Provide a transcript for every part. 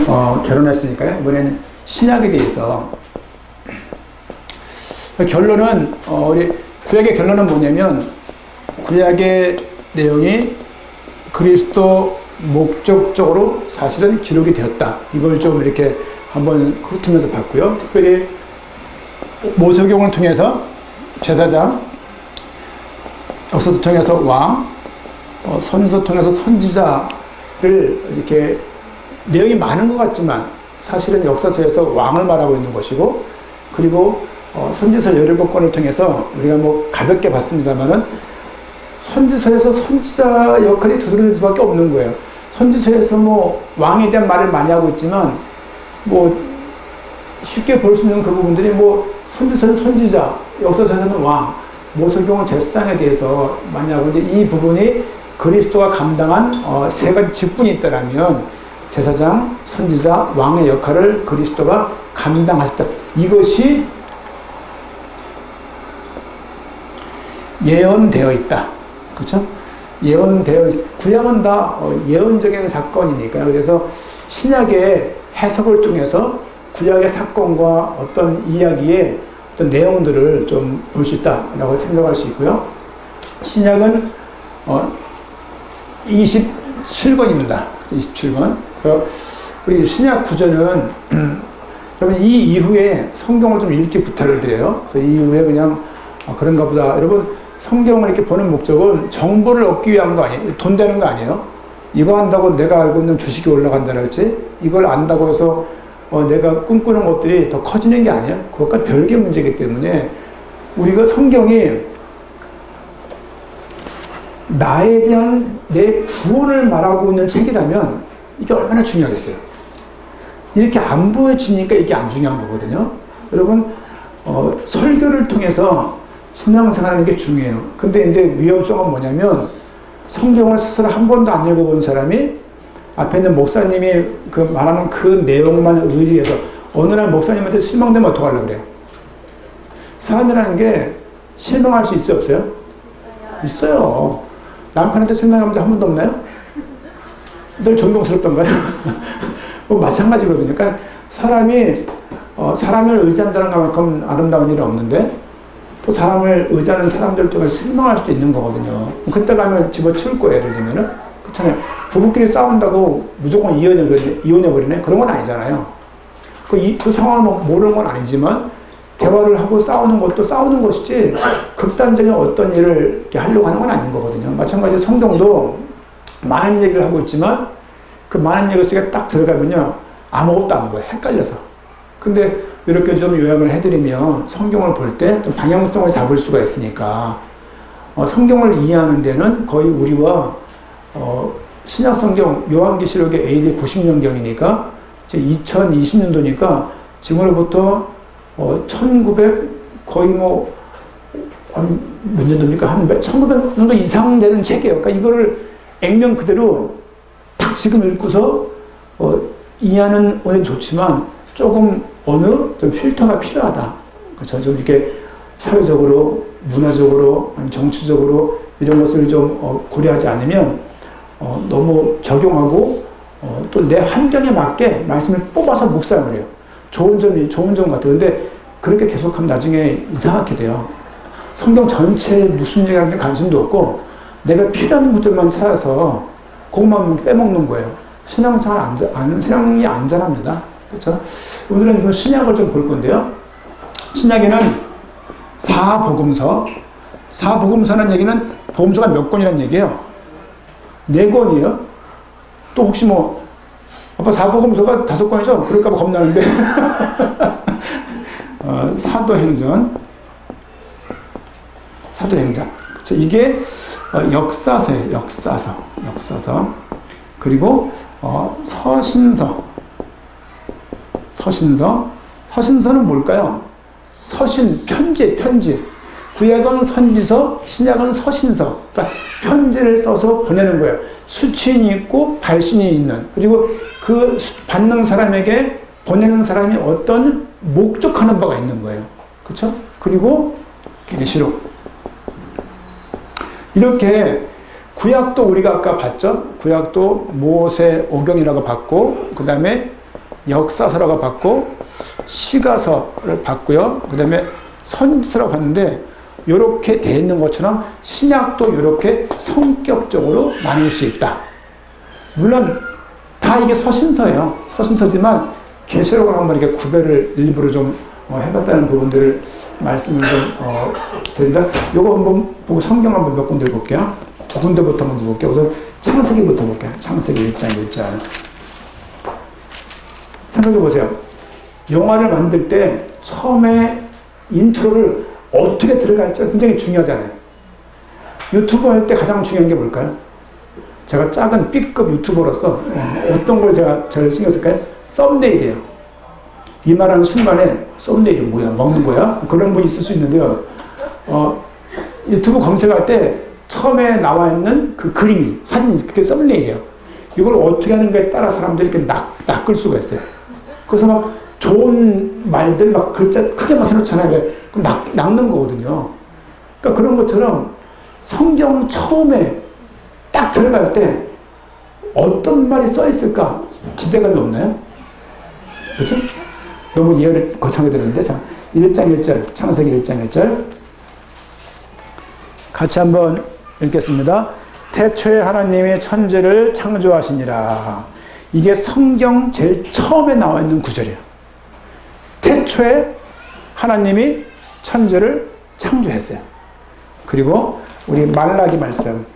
결혼했으니까요. 이번에는 신약에 대해서. 결론은, 우리 구약의 결론은 뭐냐면, 구약의 내용이 그리스도 목적적으로 사실은 기록이 되었다. 이걸 좀 이렇게 한번 훑으면서 봤고요. 특별히 모세경을 통해서 제사장, 역사서 통해서 왕, 선서 통해서 선지자를 이렇게 내용이 많은 것 같지만 사실은 역사서에서 왕을 말하고 있는 것이고, 그리고 선지서 17권을 통해서 우리가 뭐 가볍게 봤습니다만은 선지서에서 선지자 역할이 두드러질 수밖에 없는 거예요. 선지서에서 뭐 왕에 대한 말을 많이 하고 있지만 뭐 쉽게 볼 수 있는 그 부분들이 뭐 선지서는 선지자, 역사서에서는 왕, 모세경은 제사장에 대해서 많이 하고 있는데, 이 부분이 그리스도가 감당한 세 가지 직분이 있다라면 제사장, 선지자, 왕의 역할을 그리스도가 감당하셨다. 이것이 예언되어 있다. 그렇죠? 예언되어 구약은 다 예언적인 사건이니까요. 그래서 신약의 해석을 통해서 구약의 사건과 어떤 이야기의 어떤 내용들을 좀 볼 수 있다라고 생각할 수 있고요. 신약은 27권입니다. 27권. 그래서 우리 신약 구절은 여러분 이 이후에 성경을 좀 읽기 부탁을 드려요. 그래서 이 이후에 그냥 그런가 보다. 여러분 성경을 이렇게 보는 목적은 정보를 얻기 위한 거 아니에요. 돈 되는 거 아니에요. 이거 한다고 내가 알고 있는 주식이 올라간다라 했지. 이걸 안다고 해서 내가 꿈꾸는 것들이 더 커지는 게 아니야. 그것과 별개 문제이기 때문에 우리가 성경이 나에 대한 내 구원을 말하고 있는 책이라면 이게 얼마나 중요하겠어요. 이렇게 안 보여지니까 이게 안 중요한 거거든요. 여러분 설교를 통해서 신앙생활하는 게 중요해요. 근데 이제 위험성은 뭐냐면 성경을 스스로 한 번도 안 읽어본 사람이 앞에 있는 목사님이 그 말하는 그 내용만 의지해서 어느 날 목사님한테 실망되면 어떡하려고 그래요? 사람이라는 게 실망할 수 있어요, 없어요? 있어요. 남편한테 실망한 적 한 번도 없나요? 늘 존경스럽던가요? 뭐 마찬가지거든요. 그러니까 사람이 사람을 의지한 사람만큼 아름다운 일은 없는데 또 사람을 의지하는 사람들 때문에 실망할 수도 있는 거거든요. 그때 가면 집어치울 거예요, 예를 들면은. 그렇잖아요. 부부끼리 싸운다고 무조건 이혼해버리네? 그런 건 아니잖아요. 그 상황을 모르는 건 아니지만, 대화를 하고 싸우는 것도 싸우는 것이지, 극단적인 어떤 일을 이렇게 하려고 하는 건 아닌 거거든요. 마찬가지로 성경도 많은 얘기를 하고 있지만, 그 많은 얘기 속에 딱 들어가면요, 아무것도 안 보여요. 헷갈려서. 근데 이렇게 좀 요약을 해드리면 성경을 볼 때 좀 방향성을 잡을 수가 있으니까 성경을 이해하는 데는 거의 우리와 신약성경 요한계시록의 AD 90년경이니까 2020년도니까 지금으로부터 1900 거의 뭐 몇 년도입니까? 한 1900년도 이상 되는 책이에요. 그러니까 이거를 액면 그대로 딱 지금 읽고서 이해하는 원은 좋지만 조금 좀 필터가 필요하다. 그렇죠? 좀 이렇게 사회적으로, 문화적으로, 정치적으로 이런 것을 좀 고려하지 않으면 너무 적용하고 또 내 환경에 맞게 말씀을 뽑아서 묵상을 해요. 좋은 점 같아요. 근데 그렇게 계속하면 나중에 이상하게 돼요. 성경 전체에 무슨 얘기하는 관심도 없고 내가 필요한 것들만 찾아서 그것만 빼먹는 거예요. 신앙이 안전합니다. 그렇죠? 오늘은 이거 신약을 좀 볼 건데요. 신약에는 사복음서는 얘기는 복음서가 몇 권이라는 얘기예요? 4권이에요. 또 혹시 아빠 사복음서가 5권이죠? 그럴까봐 겁나는데. 사도행전. 그렇죠? 이게 역사서예요. 역사서. 그리고 서신서는 뭘까요? 편지. 구약은 선지서, 신약은 서신서. 그러니까 편지를 써서 보내는 거예요. 수친이 있고 발신이 있는. 그리고 그 받는 사람에게 보내는 사람이 어떤 목적하는 바가 있는 거예요. 그렇죠? 그리고 계시록. 이렇게 구약도 우리가 아까 봤죠? 구약도 모세 오경이라고 봤고, 그 다음에 역사서라고 봤고 시가서를 봤고요. 그 다음에 선지서라고 봤는데 이렇게 돼 있는 것처럼 신약도 이렇게 성격적으로 나눌 수 있다. 물론 다 이게 서신서예요. 서신서지만 계시록을 한번 이렇게 구별을 일부러 좀 해봤다는 부분들을 말씀을 좀 드린다. 요거 한번 보고 성경 한번 몇 군데 볼게요. 두 군데부터 먼저 볼게요. 우선 창세기부터 볼게요. 창세기 1장 1절. 생각해 보세요. 영화를 만들 때 처음에 인트로를 어떻게 들어갈지 굉장히 중요하잖아요. 유튜브 할 때 가장 중요한 게 뭘까요? 제가 작은 B급 유튜버로서 어떤 걸 제가 제일 신경 쓸까요? 썸네일이에요. 이 말하는 순간에 썸네일이 뭐야? 먹는 거야? 그런 분이 있을 수 있는데요. 유튜브 검색할 때 처음에 나와 있는 그 그림이, 사진이 그게 썸네일이에요. 이걸 어떻게 하는가에 따라 사람들이 이렇게 낚을 수가 있어요. 그래서 막 좋은 말들 막 글자 크게 막 해놓잖아요. 그럼 낚는 거거든요. 그러니까 그런 것처럼 성경 처음에 딱 들어갈 때 어떤 말이 써 있을까 기대감이 없나요? 그렇죠? 너무 예언을 거창하게 들었는데, 자, 1장 1절, 창세기 1장 1절. 같이 한번 읽겠습니다. 태초에 하나님이 천지를 창조하시니라. 이게 성경 제일 처음에 나와 있는 구절이에요. 태초에 하나님이 천지를 창조했어요. 그리고 우리 말라기 말씀.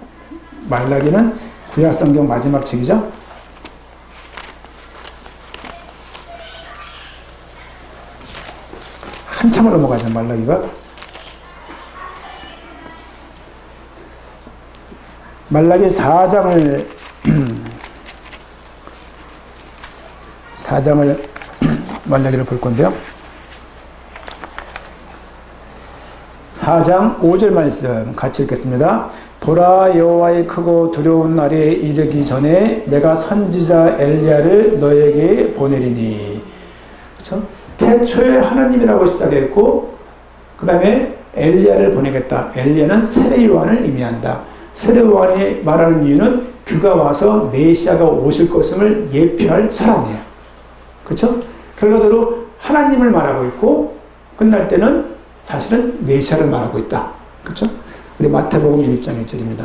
말라기는 구약 성경 마지막 책이죠. 한참을 넘어가죠, 말라기가. 말라기 4장을 말라기를 볼 건데요. 4장 5절 말씀 같이 읽겠습니다. 보라, 여호와의 크고 두려운 날이 이르기 전에 내가 선지자 엘리야를 너에게 보내리니. 그렇죠? 태초에 하나님이라고 시작했고, 그 다음에 엘리야를 보내겠다. 엘리야는 세례 요한을 의미한다. 세례 요한이 말하는 이유는 그가 와서 메시아가 오실 것임을 예표할 사람이에요. 그렇죠? 결과적으로 하나님을 말하고 있고, 끝날 때는 사실은 메시아를 말하고 있다. 그렇죠? 우리 마태복음 1장 1절입니다.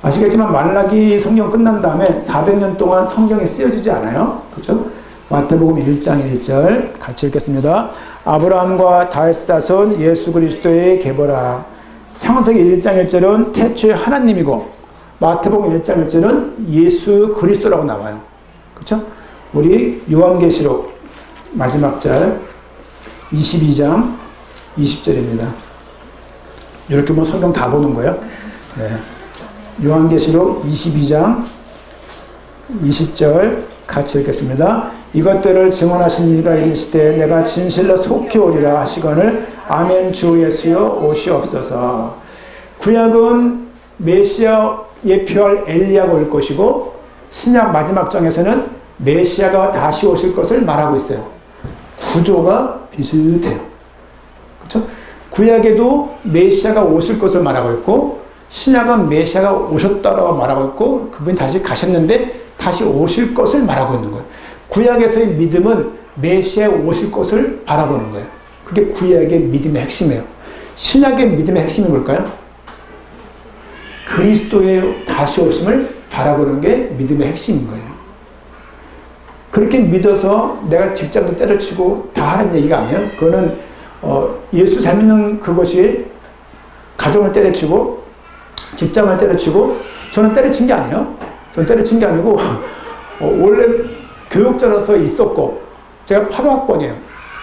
아시겠지만 말라기 성경 끝난 다음에 400년 동안 성경에 쓰여지지 않아요. 그렇죠? 마태복음 1장 1절 같이 읽겠습니다. 아브라함과 다윗 자손 예수 그리스도의 계보라. 창세기 1장 1절은 태초에 하나님이고, 마태복음 1장 1절은 예수 그리스도라고 나와요. 그렇죠? 우리 요한계시록 마지막 절 22장 20절입니다. 이렇게 뭐 성경 다 보는 거예요. 네. 요한계시록 22장 20절 같이 읽겠습니다. 이것들을 증언하신 이가 이르시되 내가 진실로 속히 오리라 하시거늘 아멘 주 예수여 오시옵소서. 구약은 메시아 예표할 엘리야가 올 것이고, 신약 마지막 장에서는 메시아가 다시 오실 것을 말하고 있어요. 구조가 비슷해요. 그렇죠? 구약에도 메시아가 오실 것을 말하고 있고, 신약은 메시아가 오셨다라고 말하고 있고, 그분이 다시 가셨는데 다시 오실 것을 말하고 있는 거예요. 구약에서의 믿음은 메시아 오실 것을 바라보는 거예요. 그게 구약의 믿음의 핵심이에요. 신약의 믿음의 핵심이 뭘까요? 그리스도의 다시 오심을 바라보는 게 믿음의 핵심인 거예요. 그렇게 믿어서 내가 직장도 때려치고 다 하는 얘기가 아니에요. 그거는 예수 잘 믿는 그것이 가정을 때려치고 직장을 때려치고, 저는 때려친 게 아니에요. 저는 때려친 게 아니고 원래 교육자로서 있었고, 제가 8호학번이에요.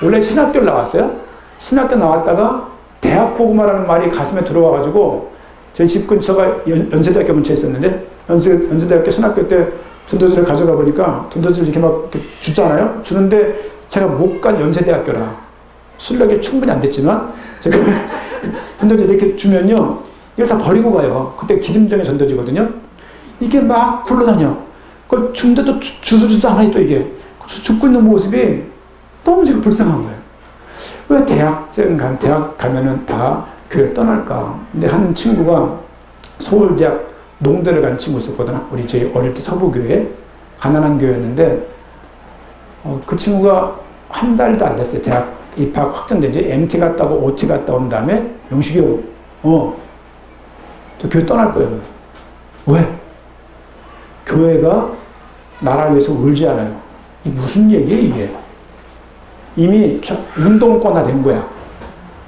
원래 신학교를 나왔어요. 신학교 나왔다가 대학 복음화라는 말이 가슴에 들어와가지고, 저희 집 근처가 연세대학교 근처에 있었는데, 연세대학교 신학교 때 전도지를 가져가 보니까 전도지를 이렇게 막 이렇게 주잖아요. 주는데 제가 못 간 연세대학교라 실력이 충분히 안 됐지만 제가 전도지 이렇게 주면요, 이걸 다 버리고 가요. 그때 기름정의 전도지거든요. 이게 막 굴러다녀. 그걸 주는데 또 주소지도 않아. 또 이게 죽고 있는 모습이 너무 제가 불쌍한 거예요. 왜 대학 가면은 다 교회 떠날까? 근데 한 친구가 서울대학 농대를 간 친구 있었거든. 우리 저희 어릴 때 서부교회, 가난한 교회였는데 그 친구가 한 달도 안 됐어요. 대학 입학 확정된 지 MT 갔다 오고 OT 갔다 온 다음에 영식이 또 교회 떠날 거예요. 왜? 교회가 나라를 위해서 울지 않아요. 이게 무슨 얘기예요, 이게? 이미 운동권화 된 거야.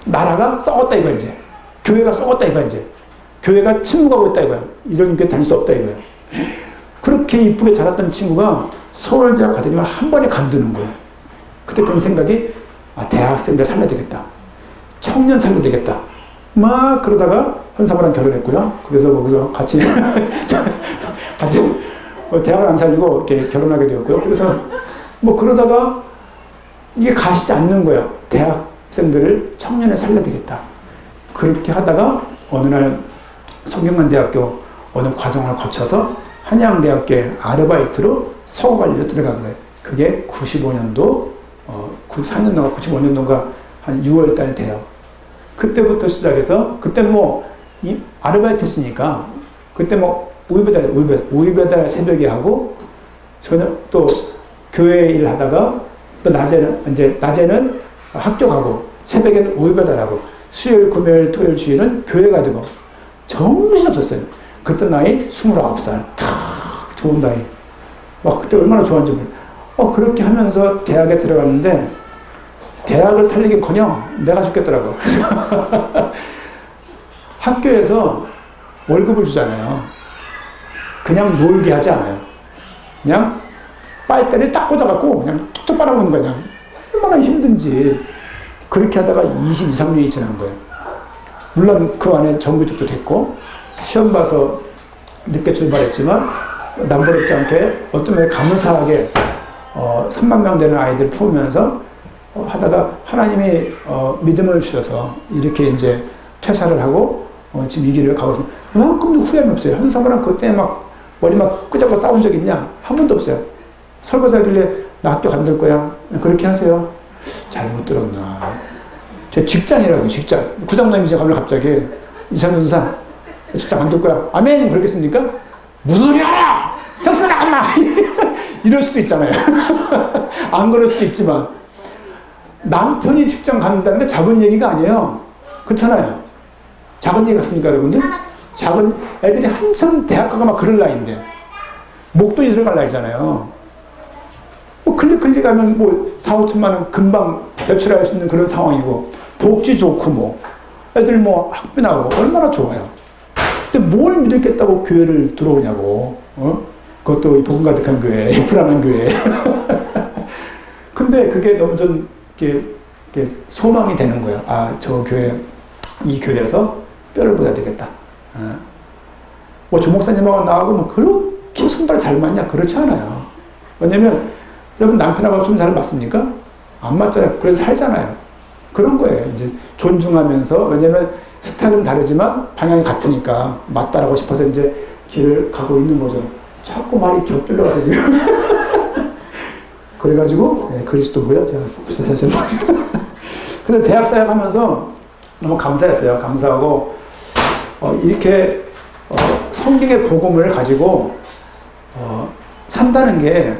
나라가 썩었다 이거야, 이제. 교회가 썩었다 이거야, 이제. 교회가 침묵하고 있다 이거야. 이런 게 다닐 수 없다 이거야. 그렇게 이쁘게 자랐던 친구가 서울대학 가더니만 한 번에 간두는 거예요. 그때 든 생각이, 대학생들 살려야 되겠다. 청년 살려야 되겠다. 막 그러다가 현사모랑 결혼했고요. 그래서 거기서 같이 대학을 안 살리고 이렇게 결혼하게 되었고요. 그래서 뭐 그러다가 이게 가시지 않는 거예요. 대학생들을 청년에 살려야 되겠다. 그렇게 하다가 어느 날 성균관대학교 어느 과정을 거쳐서 한양대학교에 아르바이트로 서구관리로 들어간 거예요. 그게 95년도, 94년도가 95년도가 한 6월 달 돼요. 그때부터 시작해서, 그때 뭐, 아르바이트 했으니까, 그때 뭐, 우유배달 새벽에 하고, 저녁 또 교회 일 하다가, 또 낮에는 학교 가고, 새벽에는 우유배달하고, 수요일, 금요일, 토요일, 주일은 교회 가지고, 정신 없었어요. 그때 나이 29살. 좋은 나이. 막 그때 얼마나 좋았는지 몰라요. 그렇게 하면서 대학에 들어갔는데, 대학을 살리기커녕 내가 죽겠더라고. 학교에서 월급을 주잖아요. 그냥 놀게 하지 않아요. 그냥 빨대를 딱 꽂아갖고 그냥 툭툭 빨아먹는 거야. 그냥 얼마나 힘든지. 그렇게 하다가 22, 3년이 지난 거예요. 물론 그 안에 정규직도 됐고 시험 봐서 늦게 출발했지만 남부럽지 않게 어떤 면에 감사하게 3만 명 되는 아이들 품으면서 하다가 하나님이 믿음을 주셔서 이렇게 이제 퇴사를 하고 지금 이 길을 가고 있습니다. 그만큼도 후회는 없어요. 현사모랑 그때 막 머리 막 끄적고 싸운 적 있냐? 한 번도 없어요. 설거지하길래 나 학교 간들 거야. 그렇게 하세요. 잘못 들었나. 제 직장이라고요, 직장. 구장님이 이제 가면 갑자기 이상윤사 직장 간들 거야. 아멘! 그러겠습니까? 무슨 소리 하라! 정신 나가마! 이럴 수도 있잖아요. 안 그럴 수도 있지만. 남편이 직장 간다는 게 작은 얘기가 아니에요. 그렇잖아요. 작은 얘기 같습니까, 여러분들? 작은 애들이 한참 대학 가고 막 그럴 나이인데 목돈이 들어갈 나이잖아요. 뭐 클릭하면 뭐 4, 5천만 원 금방 대출할 수 있는 그런 상황이고 복지 좋고 뭐 애들 뭐 학비 나오고 얼마나 좋아요. 근데 뭘 믿겠다고 교회를 들어오냐고. 그것도 이 복음 가득한 교회, 불안한 교회. 근데 그게 너무 좀 이렇게 소망이 되는 거예요. 저 교회, 이 교회에서 뼈를 묻어야 되겠다. 뭐 조목사님하고 나하고 뭐 그렇게 손발 잘 맞냐? 그렇지 않아요. 왜냐면 여러분 남편하고 손 잘 맞습니까? 안 맞잖아요. 그래서 살잖아요. 그런 거예요. 이제 존중하면서, 왜냐면 스타일은 다르지만 방향이 같으니까 맞다라고 싶어서 이제 길을 가고 있는 거죠. 자꾸 말이 곁들려가지고 지금. 그래가지고 그리스도고요. 제가 근데 대학 사역 하면서 너무 감사했어요. 감사하고 이렇게 성경의 복음을 가지고 산다는 게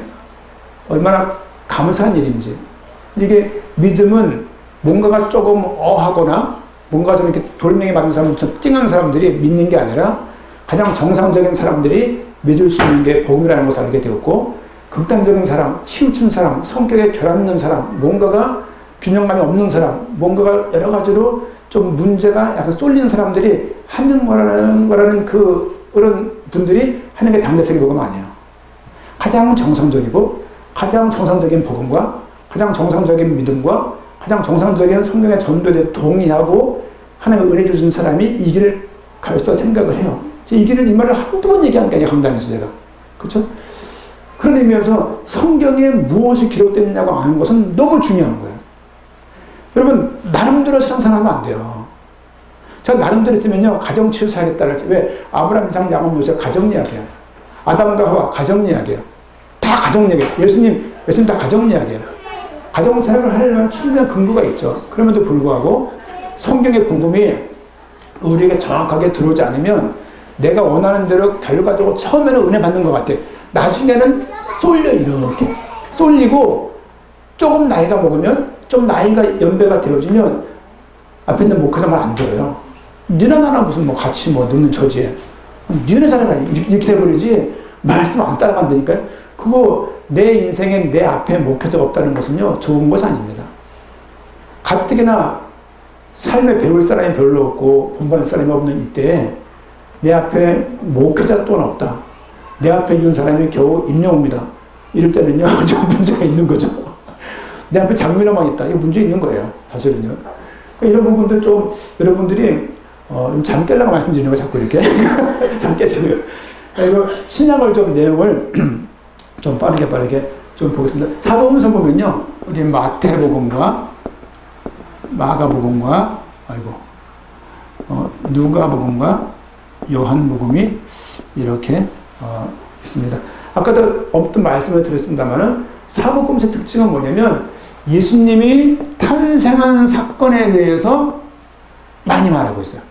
얼마나 감사한 일인지. 이게 믿음은 뭔가가 조금 어하거나 뭔가 좀 이렇게 돌멩이 맞는 사람처럼 띵한 사람들이 믿는 게 아니라 가장 정상적인 사람들이 믿을 수 있는 게 복음이라는 것을 알게 되었고, 극단적인 사람, 치우친 사람, 성격에 결함 있는 사람, 뭔가가 균형감이 없는 사람, 뭔가가 여러 가지로 좀 문제가 약간 쏠리는 사람들이 하는 거라는 그런 분들이 하는 게 당대세계 복음 아니에요. 가장 정상적이고 가장 정상적인 복음과 가장 정상적인 믿음과 가장 정상적인 성경의 전도에 동의하고 하나님의 은혜 주신 사람이 이 길을 갈 수 있다고 생각을 해요. 이 길을, 이 말을 한두 번 얘기한 게 아니에요, 강단에서 제가. 그렇죠? 그런 의미에서 성경에 무엇이 기록되어 있냐고 아는 것은 너무 중요한 거예요. 여러분, 나름대로 상상하면 안 돼요. 제가 나름대로 했으면요, 가정치유사 하겠다를 했지. 왜? 아브라함, 이삭, 야곱, 모세 가정 이야기야. 아담과 하와 가정 이야기야. 다 가정 이야기야. 예수님 다 가정 이야기야. 가정 사역을 하려면 충분한 근거가 있죠. 그럼에도 불구하고 성경의 복음이 우리에게 정확하게 들어오지 않으면 내가 원하는 대로 결과적으로 처음에는 은혜 받는 것 같아. 나중에는 쏠려, 이렇게. 쏠리고 조금 나이가 먹으면, 좀 나이가 연배가 되어지면 앞에 있는 목회자 말 안 들어요. 니네 나랑 무슨 뭐 같이 뭐 늙는 처지에. 니네 사람이 이렇게 돼버리지 말씀 안 따라간다니까요. 그거 내 인생에 내 앞에 목회자가 없다는 것은요, 좋은 것이 아닙니다. 가뜩이나 삶에 배울 사람이 별로 없고 본받을 사람이 없는 이때에 내 앞에 목회자 또한 없다. 내 앞에 있는 사람이 겨우 임영웅이다. 이럴 때는요, 좀 문제가 있는 거죠. 내 앞에 장민호만 있다. 이거 문제 있는 거예요. 사실은요. 그러니까 이런 부분들 좀, 여러분들이, 좀 잠 깨려고 말씀드리는 거 자꾸 이렇게. 잠 깨시고요. 이거 신약을 좀 내용을 좀 빠르게 좀 보겠습니다. 사복음서 보면요, 우리 마태복음과 마가복음과, 누가복음과 요한복음이 이렇게, 있습니다. 아까도 없던 말씀을 드렸습니다만은 사복음서의 특징은 뭐냐면 예수님이 탄생한 사건에 대해서 많이 말하고 있어요.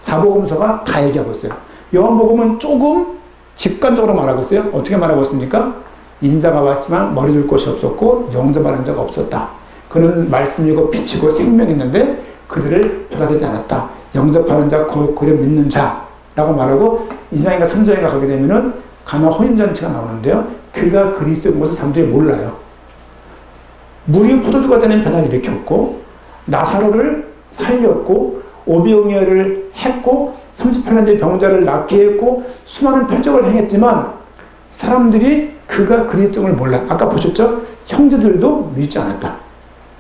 사복음서가 다 얘기하고 있어요. 요한복음은 조금 직관적으로 말하고 있어요. 어떻게 말하고 있습니까? 인자가 왔지만 머리 둘 곳이 없었고 영접하는 자가 없었다. 그는 말씀이고 빛이고 생명이었는데 그들을 받아들이지 않았다. 영접하는 자, 그를 믿는 자라고 말하고 2장인가 3장인가 가게 되면은 가나 혼인잔치가 나오는데요. 그가 그리스도인 것을 사람들이 몰라요. 물이 포도주가 되는 변화를 일으켰고 나사로를 살렸고 오병이어를 했고 38년 전 병자를 낫게 했고 수많은 표적을 행했지만 사람들이 그가 그리스도인을 몰라. 아까 보셨죠? 형제들도 믿지 않았다.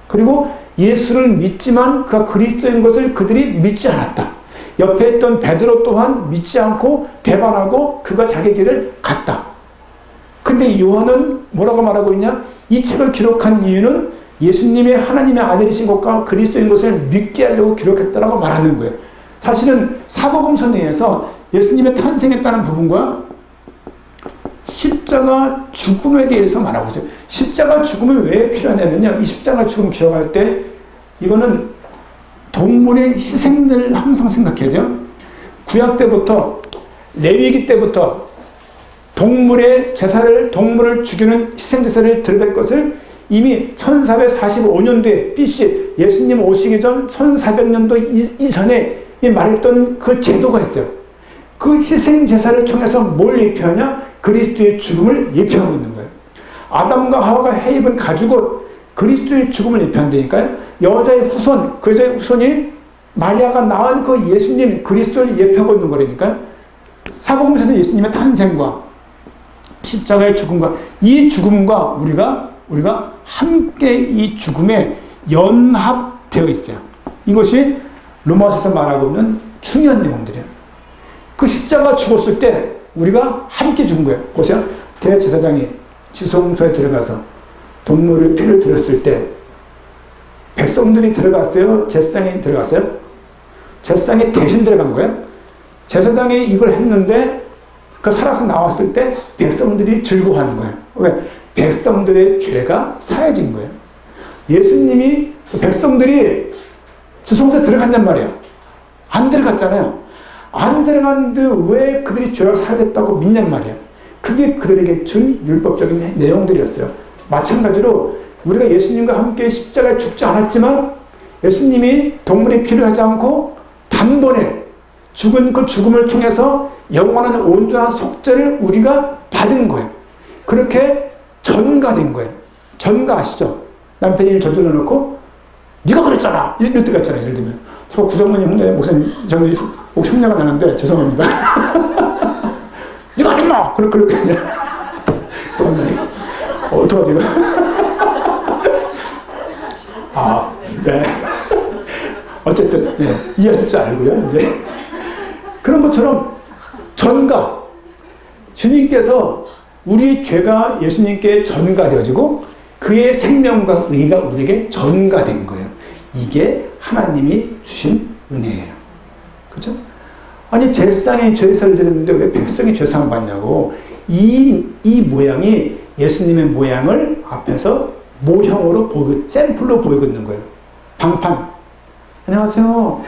그리고 예수를 믿지만 그가 그리스도인 것을 그들이 믿지 않았다. 옆에 있던 베드로 또한 믿지 않고 배반하고 그가 자기 길을 갔다. 근데 요한은 뭐라고 말하고 있냐? 이 책을 기록한 이유는 예수님이 하나님의 아들이신 것과 그리스도인 것을 믿게 하려고 기록했다라고 말하는 거예요. 사실은 사복음서 내에서 예수님의 탄생했다는 부분과 십자가 죽음에 대해서 말하고 있어요. 십자가 죽음이 왜 필요하냐면요. 이 십자가 죽음 기억할 때 이거는 동물의 희생을 항상 생각해야 돼요. 구약 때부터 레위기 때부터 동물의 제사를 동물을 죽이는 희생제사를 드려야 것을 이미 1445년도에 BC 예수님 오시기 전 1400년도 이전에 말했던 그 제도가 있어요. 그 희생제사를 통해서 뭘 예표하냐? 그리스도의 죽음을 예표하고 있는 거예요. 아담과 하와가 해입은 가죽은 그리스도의 죽음을 예표한다니까요. 여자의 후손, 그 여자의 후손이 마리아가 낳은 그 예수님 그리스도를 예표하고 있는 거라니까요. 사복음서에서 예수님의 탄생과 십자가의 죽음과 이 죽음과 우리가 함께 이 죽음에 연합되어 있어요. 이것이 로마서에서 말하고 있는 중요한 내용들이에요. 그 십자가 죽었을 때 우리가 함께 죽은 거예요. 보세요. 대제사장이 지성소에 들어가서 동물의 피를 들였을 때 백성들이 들어갔어요? 제사장이 들어갔어요? 제사장이 대신 들어간 거예요? 제사장이 이걸 했는데 그 살아서 나왔을 때 백성들이 즐거워하는 거예요. 왜? 백성들의 죄가 사해진 거예요. 예수님이 백성들이 지성소에 들어간단 말이에요. 안 들어갔잖아요. 안 들어갔는데 왜 그들이 죄가 사해졌다고 믿냔 말이에요. 그게 그들에게 준 율법적인 내용들이었어요. 마찬가지로 우리가 예수님과 함께 십자가에 죽지 않았지만 예수님이 동물의 피를 하지 않고 단번에 죽은 그 죽음을 통해서 영원한 온전한 속죄를 우리가 받은 거예요. 그렇게 전가된 거예요. 전가 아시죠? 남편이 일 저질러 놓고 네가 그랬잖아. 이럴 때가 있잖아요. 예를 들면 저 구장모님 혼자 목사님 저는 흉내가 나는데 죄송합니다. 네가 안 했나? 그렇게 성령이 어떡하지 이거? 아, 네. 어쨌든 네, 이해하실 줄 알고요. 이제 그런 것처럼 전가 주님께서 우리 죄가 예수님께 전가되어지고 그의 생명과 의가 우리에게 전가된 거예요. 이게 하나님이 주신 은혜예요. 그렇죠? 아니 제사장이 제사를 드렸는데 왜 백성이 죄상을 받냐고. 이 모양이 예수님의 모양을 앞에서 모형으로 샘플로 보이고 있는 거예요. 방판. 안녕하세요.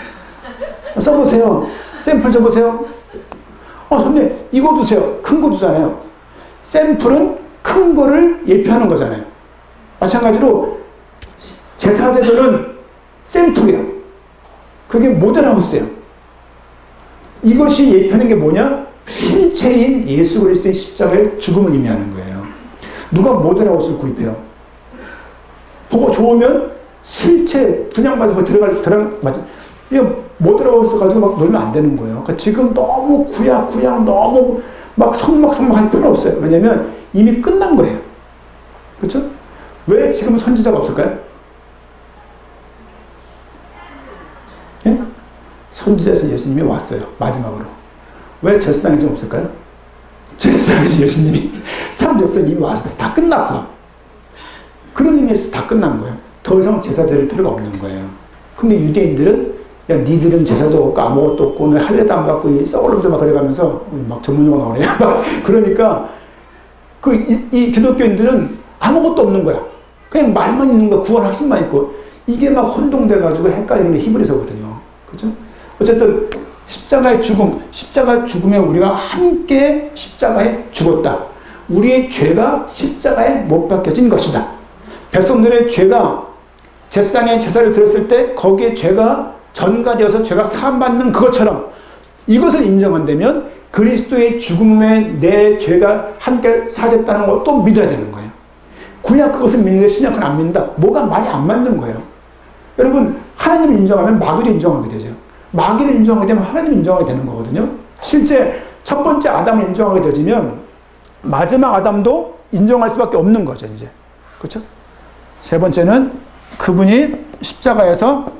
써보세요. 샘플 줘보세요. 선생님 이거 주세요. 큰 거 주잖아요. 샘플은 큰 거를 예표하는 거잖아요. 마찬가지로 제사제도는 샘플이야. 그게 모델하우스예요. 이것이 예표하는 게 뭐냐? 실체인 예수 그리스도의 십자가의 죽음을 의미하는 거예요. 누가 모델하우스를 구입해요? 보고 좋으면 실체 분양받아서 맞아. 이거 모델하우스 가지고 막 놀면 안 되는 거예요. 그러니까 지금 너무 구약 너무 막 성막할 필요 없어요. 왜냐면 이미 끝난 거예요. 그렇죠? 왜 지금 선지자가 없을까요? 예? 선지자에서 예수님이 왔어요. 마지막으로. 왜 제사장이 좀 없을까요? 제사장에서 예수님이 참됐어요. 이미 왔어요. 다 끝났어. 그런 의미에서 다 끝난 거예요. 더 이상 제사 드릴 필요가 없는 거예요. 근데 유대인들은 야 니들은 제사도 없고 아무것도 없고 할례도 안 받고 썩어름도 막 그래가면서 막 전문용어 나오네. 그러니까 이 기독교인들은 아무것도 없는 거야. 그냥 말만 있는 거야. 구원 확신만 있고. 이게 막 혼동돼가지고 헷갈리는 게 히브리서거든요. 그렇죠? 어쨌든 십자가의 죽음에 우리가 함께 십자가에 죽었다. 우리의 죄가 십자가에 못 박혀진 것이다. 백성들의 죄가 제사장의 제사를 드렸을 때 거기에 죄가 전가되어서 죄가 사함받는 그것처럼 이것을 인정한다면 그리스도의 죽음에 내 죄가 함께 사졌다는 것도 믿어야 되는 거예요. 구약 그것을 믿는데 신약은 안 믿는다. 뭐가 말이 안 맞는 거예요. 여러분 하나님을 인정하면 마귀를 인정하게 되죠. 마귀를 인정하게 되면 하나님을 인정하게 되는 거거든요. 실제 첫 번째 아담을 인정하게 되지면 마지막 아담도 인정할 수밖에 없는 거죠. 이제 그렇죠? 세 번째는 그분이 십자가에서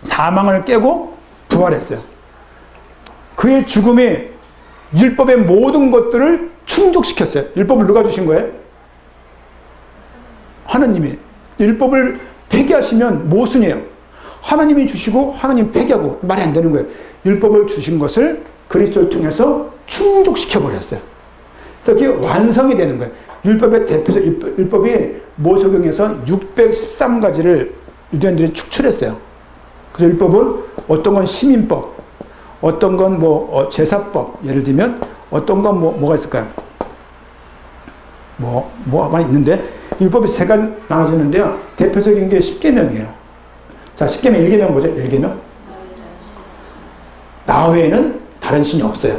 사망을 깨고 부활했어요. 그의 죽음이 율법의 모든 것들을 충족시켰어요. 율법을 누가 주신 거예요? 하나님이. 율법을 폐기하시면 모순이에요. 하나님이 주시고 하나님 폐기하고 말이 안 되는 거예요. 율법을 주신 것을 그리스도를 통해서 충족시켜버렸어요. 그래서 그게 완성이 되는 거예요. 율법의 대표적 율법이 모세경에서 613가지를 유대인들이 축출했어요. 그래서 율법은 어떤 건 시민법, 어떤 건 제사법, 예를 들면 어떤 건 뭐가 있을까요? 뭐가 있는데 율법이 세 가지 나눠지는데요. 대표적인 게 10계명이에요. 자, 10계명 1계명 뭐죠? 1계명? 나 외에는 다른 신이 없어요.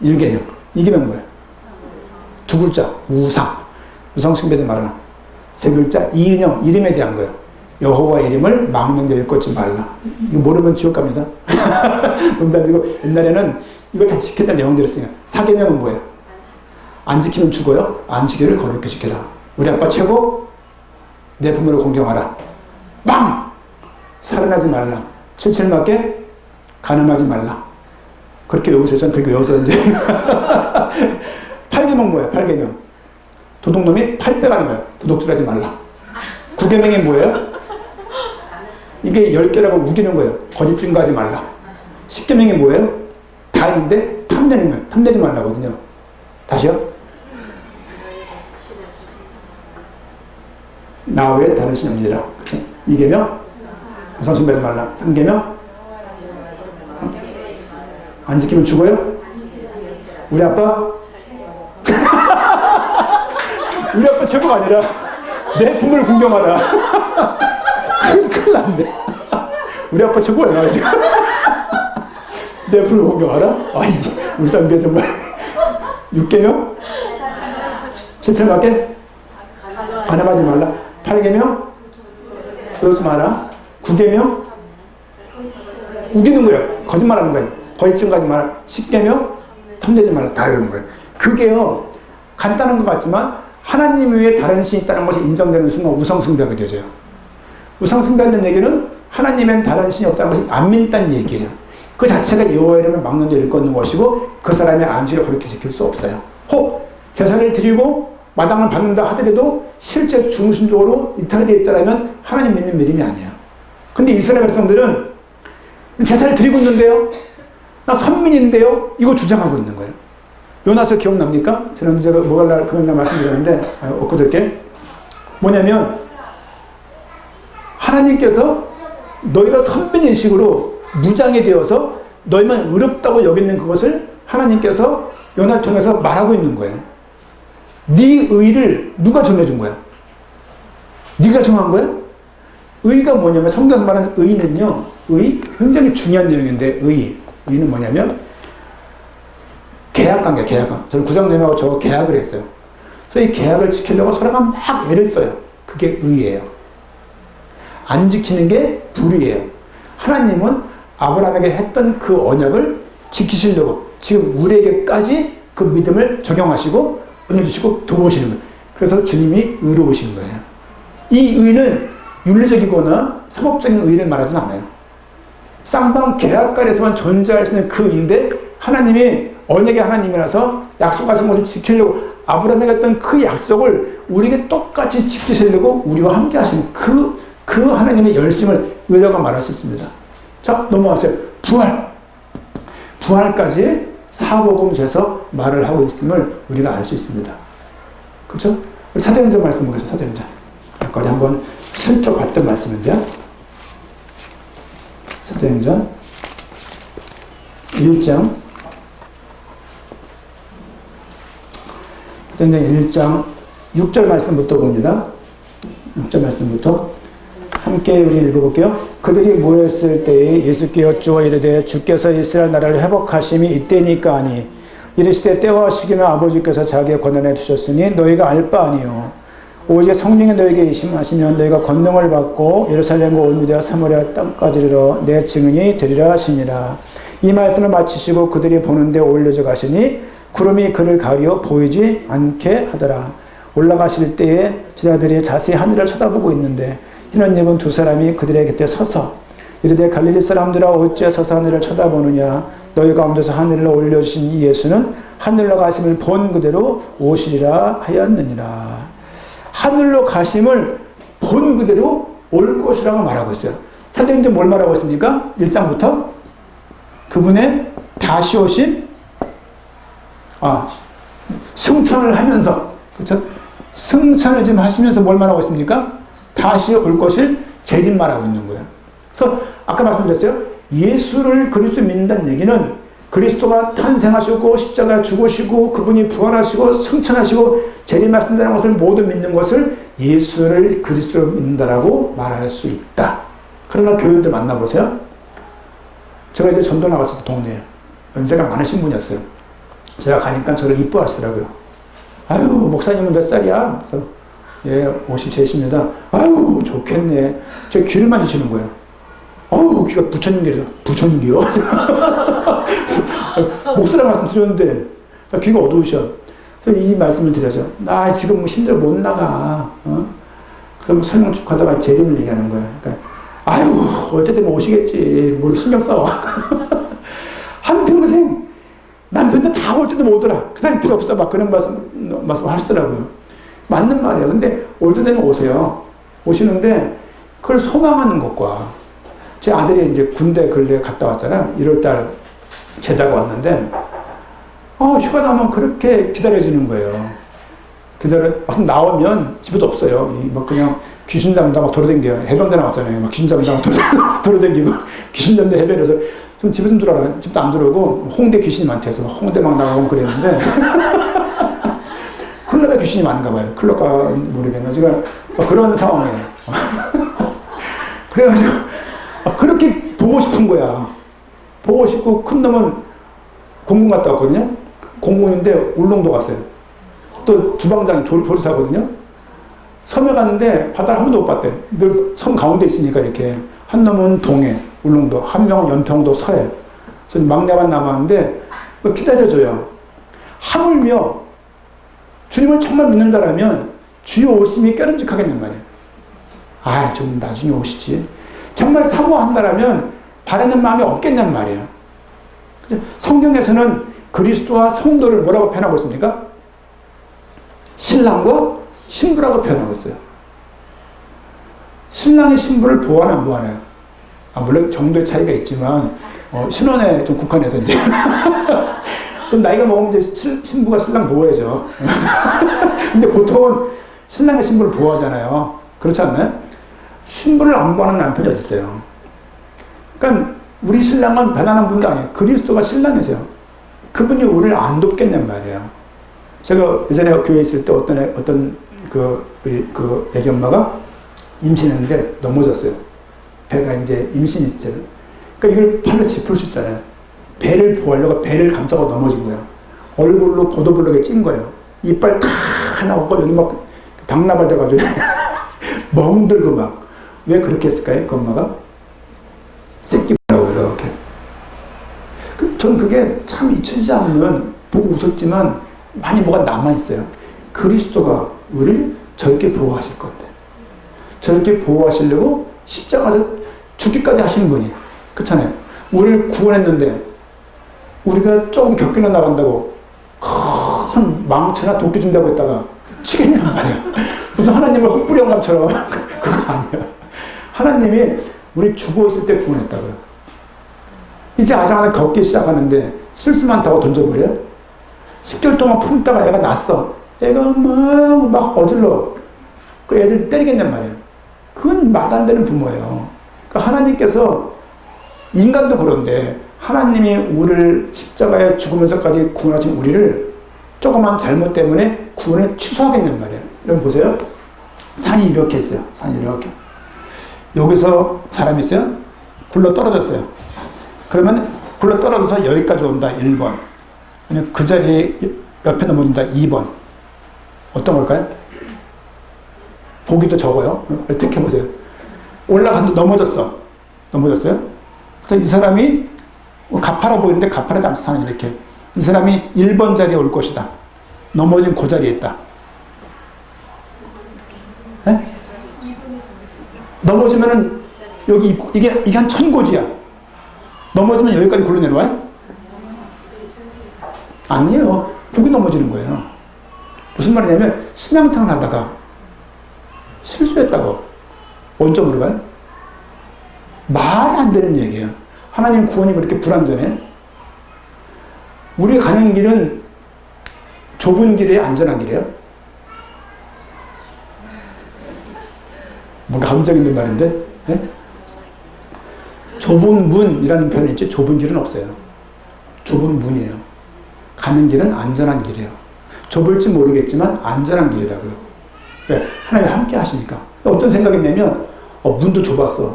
1계명. 2계명 뭐예요? 두 글자, 우상. 우상 숭배하지 말아라. 세 글자, 이인형, 이름에 대한 거예요. 여호와 이름을 망령되이 일컫지 말라. 이거 모르면 지옥 갑니다. 농담이고 옛날에는 이거 다 지켰다는 내용들이 있으니까. 4계명은 뭐예요? 안 지키면 죽어요. 안식일을 거룩히 지켜라. 우리 아빠 최고. 내 부모를 공경하라. 빵! 살인하지 말라. 칠칠맞게 간음하지 말라. 그렇게 외우세요. 저는 그렇게 외워서 이제 8계명 뭐예요? 8계명. 도둑놈이 팔 빼가는 거예요. 도둑질하지 말라. 9계명이 뭐예요? 이게 10개라고 우기는 거예요. 거짓 증거하지 말라. 10계명이 뭐예요? 다 있는데 탐내는 거예요. 탐내지 말라거든요. 다시요. 나 외에 다른 신이 없느니라. 2계명 우상 숭배하지 말라. 3계명 안 지키면 죽어요? 우리 아빠? 우리 아빠 최고가 아니라 내 부모를 공경하라. 큰일 났네. 우리 아빠 최고야 지금. 내 부모를 공경하라? 아이 우리 3계 정말. 6계명? 칠칠맞게 간음하지 말라. 8계명? 그러지 마라. 9계명? 우기는 거예요. 거짓말하는 거예요. 거짓 증거하지 마라. 10계명? 탐내지 말라. 다 이러는 거예요. 그게요 간단한 것 같지만 하나님 외에 다른 신이 있다는 것이 인정되는 순간 우상숭배하게 되죠. 우상숭배하는 얘기는 하나님엔 다른 신이 없다는 것이 안 믿는다는 얘기예요. 그 자체가 여호와 이름을 막는 데 일컫는 것이고 그 사람의 안식을 그렇게 지킬 수 없어요. 혹 제사를 드리고 마당을 받는다 하더라도 실제 중심적으로 이탈되어 있다면 하나님 믿는 믿음이 아니에요. 근데 이스라엘 백성들은 제사를 드리고 있는데요. 나 선민인데요. 이거 주장하고 있는 거예요. 요나서 기억납니까? 지난주 제가 그런 날 말씀드렸는데 엊그저께 뭐냐면 하나님께서 너희가 선민인식으로 무장이 되어서 너희만 의롭다고 여기는 그것을 하나님께서 요나를 통해서 말하고 있는 거예요. 네 의를 누가 정해준 거야? 네가 정한 거야? 의가 뭐냐면 성경에서 말하는 의는요. 의 굉장히 중요한 내용인데 의는 뭐냐면 계약관계 계약관. 저는 구장님하고 저 계약을 했어요. 그래서 이 계약을 지키려고 서로가 막 애를 써요. 그게 의예요. 안 지키는 게 불의예요. 하나님은 아브라함에게 했던 그 언약을 지키시려고 지금 우리에게까지 그 믿음을 적용하시고 은혜 주시고 도우시는 거예요. 그래서 주님이 의로우신 거예요. 이 의는 윤리적이거나 상업적인 의를 말하지는 않아요. 쌍방 계약간에서만 존재할 수 있는 그 의인데 하나님이 언약의 하나님이라서 약속하신 것을 지키려고 아브라함에게 했던 그 약속을 우리에게 똑같이 지키시려고 우리와 함께 하신 그 하나님의 열심을 의라고 말할 수 있습니다. 자, 넘어가세요. 부활까지 사복음서에서 말을 하고 있음을 우리가 알 수 있습니다. 그렇죠? 사도행전 말씀 보겠습니다. 사도행전. 아까 한번 슬쩍 봤던 말씀인데요. 사도행전 1장 사도행전 1장 6절 말씀부터 봅니다. 6절 말씀부터 함께 우리 읽어볼게요. 그들이 모였을 때에 예수께 여쭈어 이르되 주께서 이스라엘 나라를 회복하심이 이때니까 하니 이르시되 때와 시기는 아버지께서 자기의 권한에 두셨으니 너희가 알 바 아니요 오직 성령이 너희에게 임하시면 너희가 권능을 받고 예루살렘과 온 유대와 사마리아 땅까지 이르러 내 증인이 되리라 하시니라. 이 말씀을 마치시고 그들이 보는데 올려져 가시니 구름이 그를 가리어 보이지 않게 하더라. 올라가실 때에 제자들이 자세히 하늘을 쳐다보고 있는데 흰옷 입은 두 사람이 그들의 곁에 서서 이르되 갈릴리 사람들아 어찌 서서 하늘을 쳐다보느냐 너희 가운데서 하늘로 올려주신 이 예수는 하늘로 가심을 본 그대로 오시리라 하였느니라. 하늘로 가심을 본 그대로 올 것이라고 말하고 있어요. 사도행전 뭘 말하고 있습니까? 1장부터 그분의 다시 오신 승천을 하면서 그렇죠? 승천을 지금 하시면서 뭘 말하고 있습니까? 다시 올 것을 재림 말하고 있는 거예요. 그래서 아까 말씀드렸어요. 예수를 그리스도 믿는다는 얘기는 그리스도가 탄생하시고 십자가에 죽으시고 그분이 부활하시고 승천하시고 재림하신다는 것을 모두 믿는 것을 예수를 그리스도로 믿는다라고 말할 수 있다. 그러나 교인들 만나보세요. 제가 이제 전도 나갔을 때 동네에 연세가 많으신 분이었어요. 제가 가니까 저를 이뻐하시더라고요. 아유 목사님은 몇 살이야? 그래서 예 57입니다. 아유 좋겠네. 제 귀를 만지시는 거예요. 어우 귀가 부처님이요. 목사랑 말씀 드렸는데 귀가 어두우셔. 그래서 이 말씀을 드려서 나 지금 뭐 힘들어 못 나가. 그럼 설명 쭉 하다가 재림을 얘기하는 거야. 그러니까 아유 어쨌든 오시겠지. 뭘 신경 써. 한평생 남편도 다 올 때도 못 오더라. 그다음에 필요 없어. 막 그런 말씀 하시더라고요. 맞는 말이에요. 근데 올 때 되면 오세요. 오시는데 그걸 소망하는 것과 제 아들이 이제 군대 근래 갔다 왔잖아. 1월달 제다가 왔는데 휴가 나오면 그렇게 기다려주는 거예요. 나오면 집에도 없어요. 막 그냥 귀신 잡는다고 돌아다녀요. 해병대 나왔잖아요. 막 귀신 잡는다고 돌아다니고 귀신 잡는 해변에서 좀 집에 좀 들어라. 집도 안 들어오고 홍대 귀신이 많대서 홍대 막 나가고 그랬는데 클럽에 귀신이 많은가 봐요. 클럽 가 모르겠네. 제가 그런 상황이에요. 그래가지고 그렇게 보고 싶은 거야. 보고 싶고 큰 놈은 공군 갔다 왔거든요. 공군인데 울릉도 갔어요. 또 주방장 조리사거든요. 섬에 갔는데 바다를 한 번도 못 봤대. 늘 섬 가운데 있으니까 이렇게. 한 놈은 동해, 울릉도, 한 명은 연평도, 서해. 그래서 막내만 남았는데 기다려줘요. 하물며 주님을 정말 믿는다라면 주의 오심이 깨름직하겠냔 말이에요. 좀 나중에 오시지. 정말 사모한다라면 바라는 마음이 없겠냔 말이에요. 성경에서는 그리스도와 성도를 뭐라고 표현하고 있습니까? 신랑과 신부라고 표현하고 있어요. 신랑의 신부를 보호하나 안 보호하나요? 물론 정도의 차이가 있지만 신혼에 좀 국한해서 이제 좀 나이가 먹으면 이제 신부가 신랑 보호해줘. 근데 보통은 신랑의 신부를 보호하잖아요. 그렇지 않나요? 신부를 안 보호하는 남편이 어디 있어요? 그러니까 우리 신랑은 편안한 분도 아니에요. 그리스도가 신랑이세요. 그분이 우리를 안 돕겠냔 말이에요. 제가 예전에 교회에 있을 때 어떤 애기 엄마가 임신했는데 넘어졌어요. 배가 이제 임신이 있잖아요. 그러니까 이걸 팔로 짚을 수 있잖아요. 배를 보려고 배를 감싸고 넘어진 거야. 얼굴로 보도블록에 찐 거예요. 이빨 다 나오고 여기 막 당나발 돼가지고 멍들고 막. 왜 그렇게 했을까요? 그 엄마가? 새끼라고 이렇게. 전 그게 참 잊혀지지 않으면 보고 웃었지만 많이 뭐가 남아있어요. 그리스도가 우리를 저렇게 보호하실 건데. 저렇게 보호하시려고 십자가에서 죽기까지 하시는 분이. 그렇잖아요. 우리를 구원했는데 우리가 조금 격기나 나간다고 큰 망치나 도끼 준다고 했다가 치겠냔 말이야. 무슨 하나님을 헛부리 영감처럼 그거 아니야. 하나님이 우리 죽어있을 때 구원했다고요. 이제 아장하나 걷기 시작하는데 쓸수만 타고 던져버려요? 10개월 동안 품다가 애가 났어. 애가 막 어질러. 그 애를 때리겠냔 말이에요. 그건 말도 안 되는 부모예요. 그러니까 하나님께서 인간도 그런데 하나님이 우리를 십자가에 죽으면서까지 구원하신 우리를 조그만 잘못 때문에 구원을 취소하겠냔 말이에요. 여러분 보세요. 산이 이렇게 있어요. 산이 이렇게. 여기서 사람이 있어요. 굴러 떨어졌어요. 그러면 굴러 떨어져서 여기까지 온다. 1번. 그 자리에 옆에 넘어진다. 2번. 어떤 걸까요? 보기도 적어요. 택해보세요. 올라간다. 넘어졌어. 넘어졌어요. 그래서 이 사람이 가파라 보이는데 가파르지 않지 사는 이렇게. 이 사람이 1번 자리에 올 것이다. 넘어진 그 자리에 있다. 네? 넘어지면은 여기 이게 한 1000고지야. 넘어지면 여기까지 굴러 내려와요? 아니에요. 거기 넘어지는 거예요. 무슨 말이냐면 신앙생활 하다가 실수했다고 원점으로 가요? 말이 안 되는 얘기예요. 하나님 구원이 그렇게 불완전해? 우리 가는 길은 좁은 길이에요? 안전한 길이에요? 뭔가 감정 있는 말인데? 네? 좁은 문이라는 표현이 있지 좁은 길은 없어요. 좁은 문이에요. 가는 길은 안전한 길이에요. 좁을지 모르겠지만 안전한 길이라고요. 왜? 하나님이 함께 하시니까. 어떤 생각이냐면 문도 좁았어.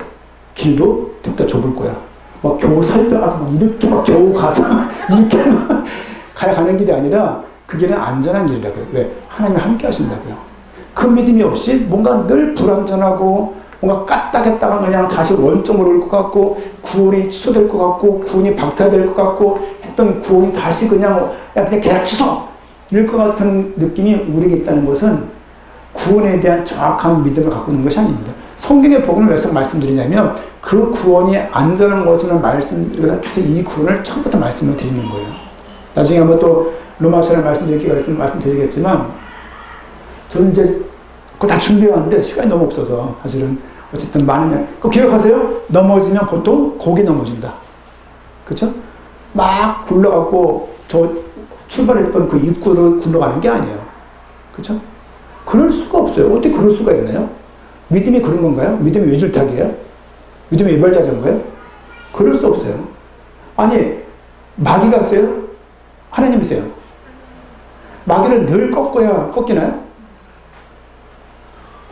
길도 됐다 좁을 거야. 막 겨우 살다가 이렇게 막 겨우 가서 이렇게 막 가야 가는 길이 아니라 그 길은 안전한 길이라고요. 왜? 하나님이 함께 하신다고요. 그 믿음이 없이 뭔가 늘 불안전하고 뭔가 까딱했다가 그냥 다시 원점으로 올 것 같고 구원이 취소될 것 같고 구원이 박탈될 것 같고 했던 구원이 다시 그냥 계약 취소! 이럴 것 같은 느낌이 우리에게 있다는 것은 구원에 대한 정확한 믿음을 갖고 있는 것이 아닙니다. 성경의 복음을 왜 말씀드리냐면 그 구원이 안전한 것을 말씀드려서 계속 이 구원을 처음부터 말씀을 드리는 거예요. 나중에 한번 또 로마서를 말씀드릴 기회가 있으면 말씀드리겠지만 저는 이제 그거 다 준비해왔는데 시간이 너무 없어서 사실은 어쨌든 많으면 그거 기억하세요? 넘어지면 보통 거기 넘어진다. 그렇죠? 막 굴러갖고 저 출발했던 그 입구를 굴러가는 게 아니에요. 그렇죠? 그럴 수가 없어요. 어떻게 그럴 수가 있나요? 믿음이 그런 건가요? 믿음이 외줄타기예요? 믿음이 외발자전거예요? 그럴 수 없어요. 아니 마귀가 세요? 하나님이세요. 마귀를 늘 꺾이나요?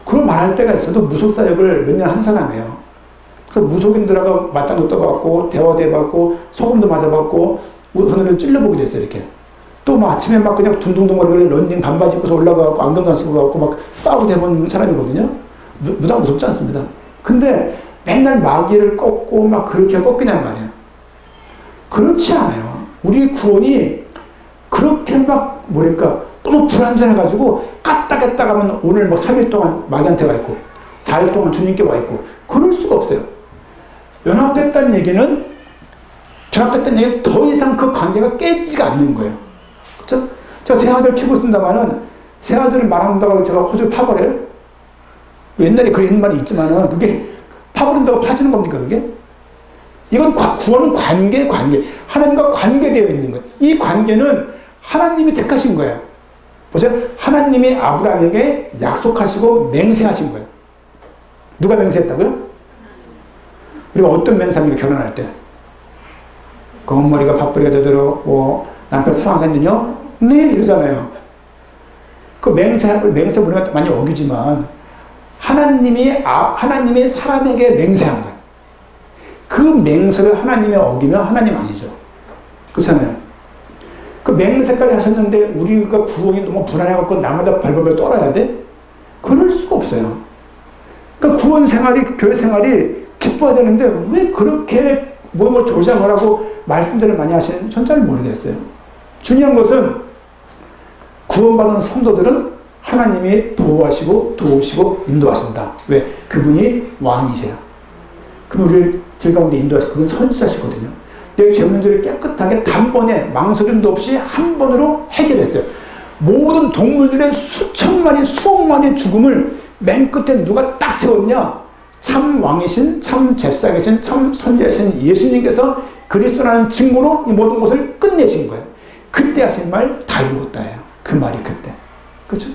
그걸 말할 때가 있어도 무속사역을 몇 년 한 사람이에요. 그래서 무속인들하고 맞짱도 떠봤고 대화도 해봤고 소금도 맞아봤고 하늘을 찔러보게 됐어요. 이렇게. 또 막 아침에 막 그냥 둥둥둥거리고 런닝 반바지 입고서 올라가고 안경도 안 쓰고 가고 막 싸우고 해본 사람이거든요. 무당 무섭지 않습니다. 근데 맨날 마귀를 꺾고 막 그렇게 꺾이냔 말이에요. 그렇지 않아요. 우리 구원이 그렇게 막 뭐랄까 너무 불안전해가지고 까딱했다 가면 오늘 뭐 3일 동안 마귀한테 와 있고 4일 동안 주님께 와 있고 그럴 수가 없어요. 연합됐다는 얘기는 결합됐다는 얘기는 더 이상 그 관계가 깨지지가 않는 거예요. 그렇죠? 제가 새 아들 키우고 있습니다만은 새 아들을 말한다고 제가 호주 파버려요? 옛날에 그런 말이 있지만은 그게 파버린다고 파지는 겁니까 그게? 이건 구원은 관계. 하나님과 관계되어 있는 거예요. 이 관계는 하나님이 택하신 거예요. 보세요. 하나님이 아브라함에게 약속하시고 맹세하신 거예요. 누가 맹세했다고요? 우리가 어떤 맹세합니까? 결혼할 때. 검은 머리가 밥벌이가 되도록 남편 사랑하겠느냐? 네 이러잖아요. 그 맹세 우리가 많이 어기지만 하나님이 사람에게 맹세한 거예요. 그 맹세를 하나님이 어기면 하나님 아니죠. 그렇잖아요. 그 맹세까지 하셨는데 우리가 구원이 너무 불안해갖고 나마다 발버둥 떨어야 돼? 그럴 수가 없어요. 그러니까 구원 생활이, 교회 생활이 기뻐야 되는데 왜 그렇게 뭘 조장을 하고 말씀들을 많이 하시는지 전 잘 모르겠어요. 중요한 것은 구원받은 성도들은 하나님이 보호하시고 도우시고 인도하신다. 왜? 그분이 왕이세요. 그분 우리를 길 가운데 인도하시고 그분 선지자시거든요. 내 죄 문제를 깨끗하게 단번에 망설임도 없이 한 번으로 해결했어요. 모든 동물들의 수천만이 수억만의 죽음을 맨 끝에 누가 딱 세웠냐? 참 왕이신, 참 제사계신, 참 선지자신 예수님께서 그리스도라는 증거로 이 모든 것을 끝내신 거예요. 그때 하신 말 다 이루었다예요. 그 말이 그때. 그렇죠?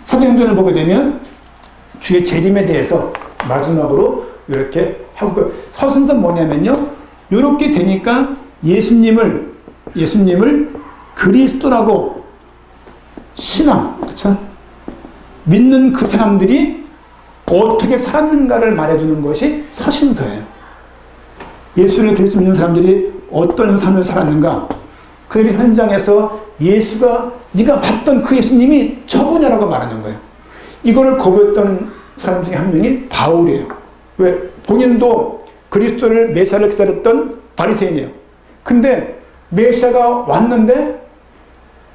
사도행전을 보게 되면 주의 재림에 대해서 마지막으로 이렇게 하고, 서신서 뭐냐면요, 이렇게 되니까 예수님을 그리스도라고 신앙, 그쵸? 믿는 그 사람들이 어떻게 살았는가를 말해주는 것이 서신서예요. 예수를 그리스도 믿는 사람들이 어떤 삶을 살았는가, 그들이 현장에서 예수가 네가 봤던 그 예수님이 저분이라고 말하는 거예요. 이거를 거부했던 사람 중에 한 명이 바울이에요. 왜? 본인도 그리스도를 메시아를 기다렸던 바리새인이에요. 근데 메시아가 왔는데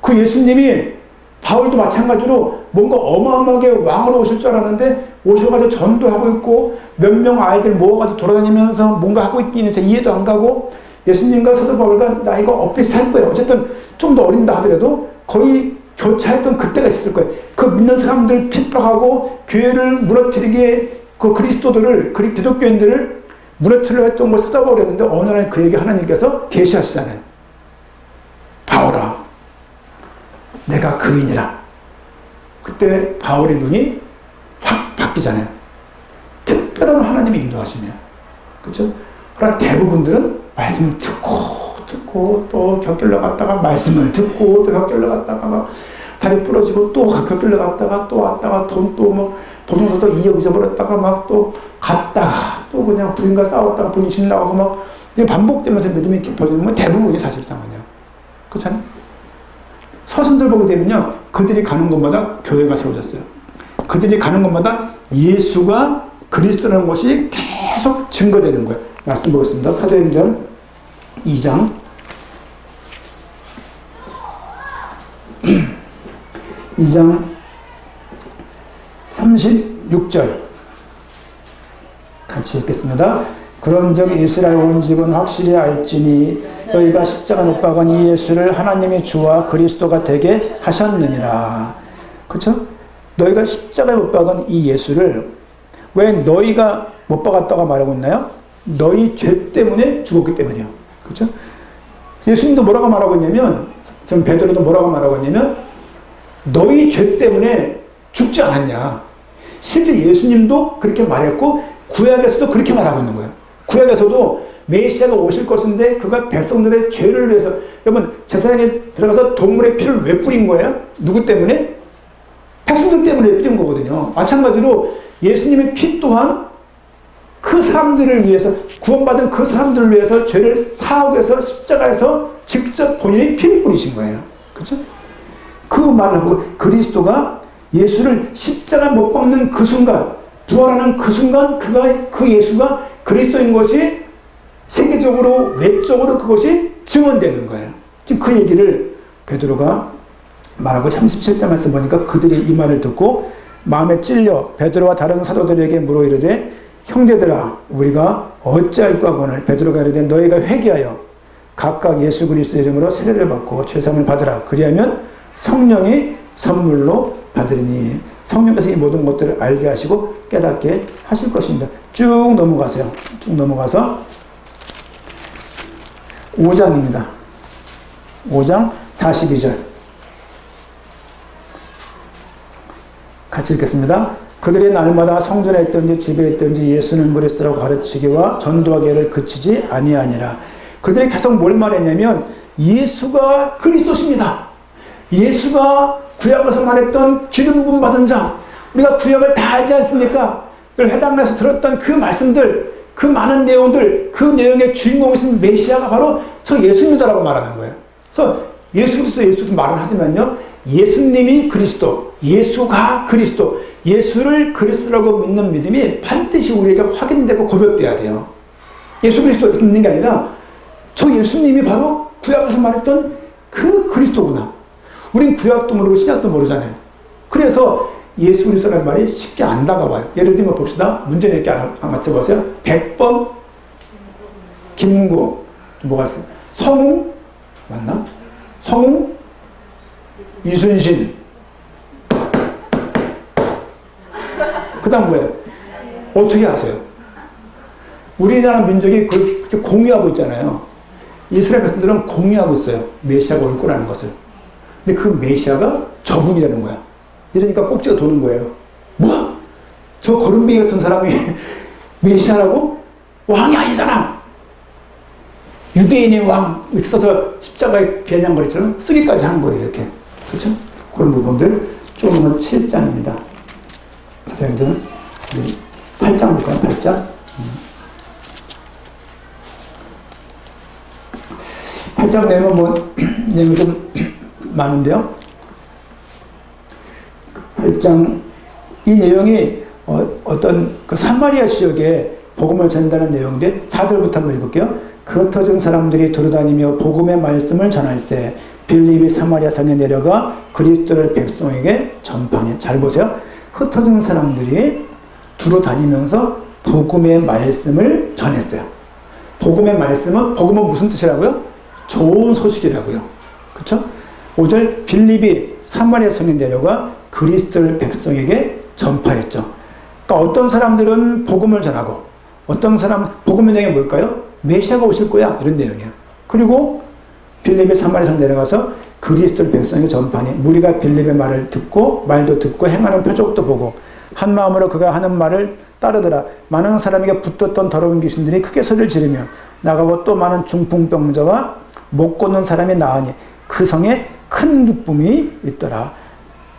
그 예수님이 바울도 마찬가지로 뭔가 어마어마하게 왕으로 오실 줄 알았는데 오셔가지고 전도하고 있고 몇 명 아이들 모아가지고 돌아다니면서 뭔가 하고 있긴 해서 이해도 안 가고 예수님과 사도 바울과 나이가 엇비슷할 거예요. 어쨌든 좀 더 어린다 하더라도 거의 교차했던 그때가 있을 거예요. 그 믿는 사람들 핍박하고 교회를 무너뜨리게 그 그리스도들을, 기독교인들을 무너뜨리려 했던 걸 사도 바울이 했는데 어느 날 그에게 하나님께서 계시하시잖아요. 바울아, 내가 그인이라. 그때 바울의 눈이 확 바뀌잖아요. 특별한 하나님의 인도하시면. 그렇죠? 그러나 대부분들은 말씀을 듣고 또 곁길로 갔다가 말씀을 듣고 또 곁길로 갔다가 막 다리 부러지고 또 곁길로 갔다가 또 왔다가 돈 또 뭐 보증서도 2억 잊어버렸다가 막 또 갔다가 또 그냥 부인과 싸웠다가 부인 집 나가고 막 반복되면서 믿음이 깊어지는 건 대부분이 사실상은요. 그렇잖아요? 서신서를 보게 되면요, 그들이 가는 곳마다 교회가 세워졌어요. 그들이 가는 곳마다 예수가 그리스도라는 것이 계속 증거되는 거예요. 말씀 보겠습니다. 사도행전 2장 2장 36절 같이 읽겠습니다. 그런즉 이스라엘 온 집은 확실히 알지니 너희가 십자가 못 박은 이 예수를 하나님의 주와 그리스도가 되게 하셨느니라. 그렇죠? 너희가 십자가에 못 박은 이 예수를 왜 너희가 못 박았다고 말하고 있나요? 너희 죄 때문에 죽었기 때문이요. 그렇죠? 예수님도 뭐라고 말하고 있냐면, 전 베드로도 뭐라고 말하고 있냐면, 너희 죄 때문에 죽지 않았냐. 실제 예수님도 그렇게 말했고 구약에서도 그렇게 말하고 있는 거예요. 구약에서도 메시아가 오실 것인데 그가 백성들의 죄를 위해서, 여러분 제사장에 들어가서 동물의 피를 왜 뿌린 거예요? 누구 때문에? 백성들 때문에 뿌린 거거든요. 마찬가지로 예수님의 피 또한 그 사람들을 위해서, 구원받은 그 사람들을 위해서 죄를 사하기 위해서 십자가에서 직접 본인이 피를 뿌리신 거예요. 그렇죠? 그 말을 하고 그리스도가 예수를 십자가 못 박는 그 순간, 부활하는 그 순간 그 예수가 그리스도인 것이 세계적으로 외적으로 그것이 증언되는 거예요. 지금 그 얘기를 베드로가 말하고 37장 말씀 보니까 그들이 이 말을 듣고 마음에 찔려 베드로와 다른 사도들에게 물어 이르되 형제들아 우리가 어찌할까 하거늘 베드로가 이르되 너희가 회개하여 각각 예수 그리스도의 이름으로 세례를 받고 죄사함을 받으라. 그리하면 성령이 선물로 받으리니 성령께서 이 모든 것들을 알게 하시고 깨닫게 하실 것입니다. 쭉 넘어가세요. 쭉 넘어가서 5장입니다. 5장 42절 같이 읽겠습니다. 그들이 날마다 성전에 있든지 집에 있든지 예수는 그리스도라고 가르치기와 전도하기를 그치지 아니하니라. 그들이 계속 뭘 말했냐면 예수가 그리스도십니다. 예수가 구약에서 말했던 기름 부음 받은 자, 우리가 구약을 다 알지 않습니까? 회당에서 들었던 그 말씀들, 그 많은 내용들, 그 내용의 주인공이신 메시아가 바로 저 예수님이다라고 말하는 거예요. 그래서 예수 그리스도 말은 하지만요, 예수님이 그리스도, 예수가 그리스도, 예수를 그리스도라고 믿는 믿음이 반드시 우리에게 확인되고 고백돼야 돼요. 예수 그리스도 믿는 게 아니라 저 예수님이 바로 구약에서 말했던 그 그리스도구나. 우린 구약도 모르고 신약도 모르잖아요. 그래서 예수 그리스도라는 말이 쉽게 안 다가와요. 예를 들면 봅시다. 문제 낼게 안 맞춰보세요. 백범, 김구, 뭐가 있어요? 성웅, 맞나? 성웅, 이순신. 그 다음 뭐예요? 어떻게 아세요? 우리나라 민족이 그렇게 공유하고 있잖아요. 이스라엘 백성들은 공유하고 있어요. 메시아가 올 거라는 것을. 근데 그 메시아가 저분이라는 거야. 이러니까 꼭지가 도는 거예요. 뭐? 저 거름뱅이 같은 사람이 메시아라고? 왕이 아니잖아. 유대인의 왕 이렇게 써서 십자가에 비아냥거리처럼 쓰기까지 한 거예요. 이렇게. 그렇죠? 그런 부분들 조금은 7장입니다. 사도행전 8장 볼까요? 8장. 8장 내용은 내용이 좀 많은데요. 8장 이 내용이 어떤 그 사마리아 지역에 복음을 전한다는 내용인데 4절부터 한번 읽을게요. 그 흩어진 사람들이 두루다니며 복음의 말씀을 전할세 빌립이 사마리아 성에 내려가 그리스도를 백성에게 전파하니. 잘 보세요. 흩어진 사람들이 두루다니면서 복음의 말씀을 전했어요. 복음의 말씀은 복음은 무슨 뜻이라고요? 좋은 소식이라고요. 그렇죠? 5절 빌립이 사마리아 성에 내려가 그리스도를 백성에게 전파했죠. 그러니까 어떤 사람들은 복음을 전하고 어떤 사람 복음의 내용이 뭘까요? 메시아가 오실 거야 이런 내용이에요. 그리고 빌립이 사마리아 성에 내려가서 그리스도를 백성에게 전파하니 무리가 빌립의 말도 듣고 행하는 표적도 보고 한 마음으로 그가 하는 말을 따르더라. 많은 사람에게 붙었던 더러운 귀신들이 크게 소리를 지르며 나가고 또 많은 중풍병자와 못 걷는 사람이 나으니 그 성에 큰 기쁨이 있더라.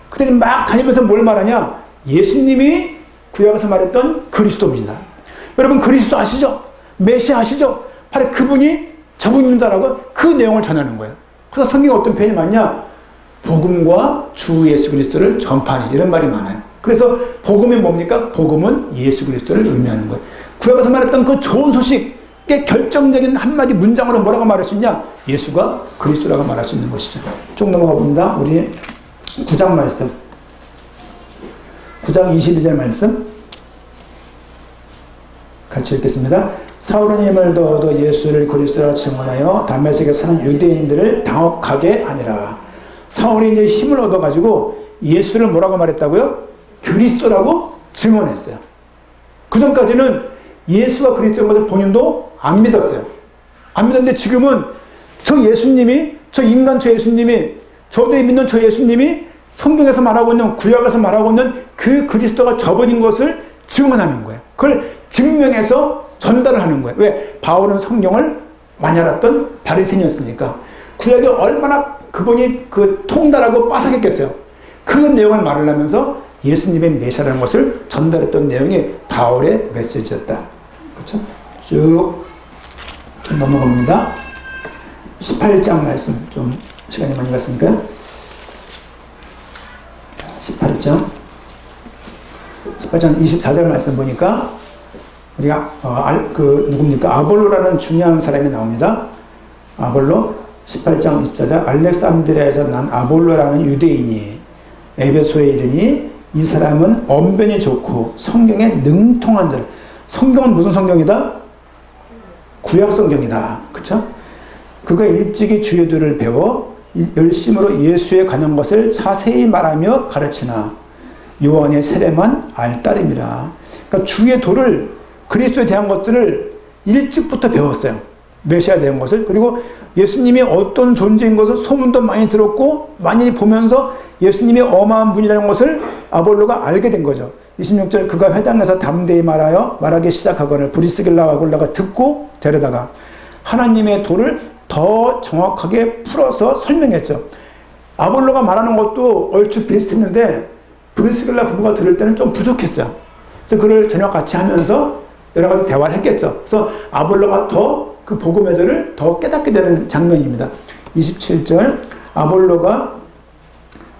그들이 막 다니면서 뭘 말하냐? 예수님이 구약에서 말했던 그리스도입니다. 여러분 그리스도 아시죠? 메시아 아시죠? 바로 그분이 저분입니다라고 그 내용을 전하는 거예요. 그래서 성경에 어떤 표현이 많냐? 복음과 주 예수 그리스도를 전파하니 이런 말이 많아요. 그래서 복음이 뭡니까? 복음은 예수 그리스도를 의미하는 거예요. 구약에서 말했던 그 좋은 소식의 결정적인 한마디 문장으로 뭐라고 말할 수 있냐? 예수가 그리스도라고 말할 수 있는 것이죠. 쭉 넘어가 봅니다. 우리 9장 말씀. 9장 22절 말씀. 같이 읽겠습니다. 사울은 힘을 더어 예수를 그리스도라 증언하여 다메섹에 사는 유대인들을 당혹하게 하니라. 사울이 이제 힘을 얻어가지고 예수를 뭐라고 말했다고요? 그리스도라고 증언했어요. 그 전까지는 예수가 그리스도인 것을 본인도 안 믿었어요. 안 믿었는데 지금은 저 예수님이, 저 인간 저 예수님이, 저들이 믿는 저 예수님이 성경에서 말하고 있는, 구약에서 말하고 있는 그 그리스도가 저분인 것을 증언하는 거예요. 그걸 증명해서 전달을 하는 거예요. 왜? 바울은 성경을 많이 알았던 바리새인이었으니까. 구약이 얼마나 그분이 그 통달하고 빠삭했겠어요. 그 내용을 말을 하면서 예수님의 메시아라는 것을 전달했던 내용이 바울의 메시지였다. 그렇죠? 쭉 넘어갑니다. 18장 말씀 좀 시간이 많이 갔으니까 18장 24절 말씀 보니까 우리가 누굽니까? 아볼로라는 중요한 사람이 나옵니다. 아볼로 18장 24절 알렉산드리아에서 난 아볼로라는 유대인이 에베소에 이르니 이 사람은 언변이 좋고 성경에 능통한 자. 성경은 무슨 성경이다? 구약 성경이다. 그쵸? 그가 일찍이 주의 도를 배워 열심으로 예수에 관한 것을 자세히 말하며 가르치나 요한의 세례만 알 따름이라. 그러니까 주의 도를 그리스도에 대한 것들을 일찍부터 배웠어요. 메시아에 대한 것을. 그리고 예수님이 어떤 존재인 것을 소문도 많이 들었고 많이 보면서 예수님이 어마한 분이라는 것을 아볼로가 알게 된 거죠. 26절 그가 회당에서 담대히 말하기 시작하거늘 브리스길라와 아굴라가 듣고 데려다가 하나님의 도를 더 정확하게 풀어서 설명했죠. 아볼로가 말하는 것도 얼추 비슷했는데 브리스길라 부부가 들을 때는 좀 부족했어요. 그래서 그를 저녁 같이 하면서 여러 가지 대화를 했겠죠. 그래서 아볼로가 더 그 복음의 들을 더 깨닫게 되는 장면입니다. 27절 아볼로가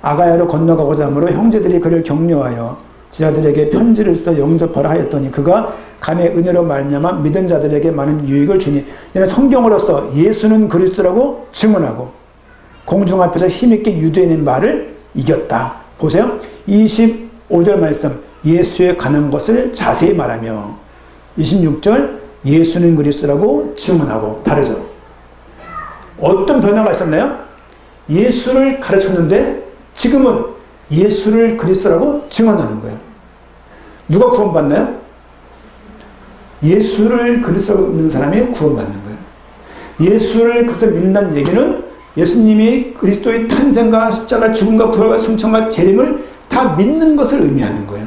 아가야로 건너가고자 하므로 형제들이 그를 격려하여 지자들에게 편지를 써 영접하라 하였더니 그가 감의 은혜로 말미암아 믿은 자들에게 많은 유익을 주니 이는 성경으로서 예수는 그리스도라고 증언하고 공중 앞에서 힘있게 유대인의 말을 이겼다. 보세요. 25절 말씀 예수에 관한 것을 자세히 말하며 26절 예수는 그리스도라고 증언하고 다르죠. 어떤 변화가 있었나요? 예수를 가르쳤는데 지금은 예수를 그리스도라고 증언하는 거예요. 누가 구원받나요? 예수를 그리스도라고 믿는 사람이 구원받는 거예요. 예수를 그리스도 믿는다는 얘기는 예수님이 그리스도의 탄생과 십자가 죽음과 부활과 승천과 재림을 다 믿는 것을 의미하는 거예요.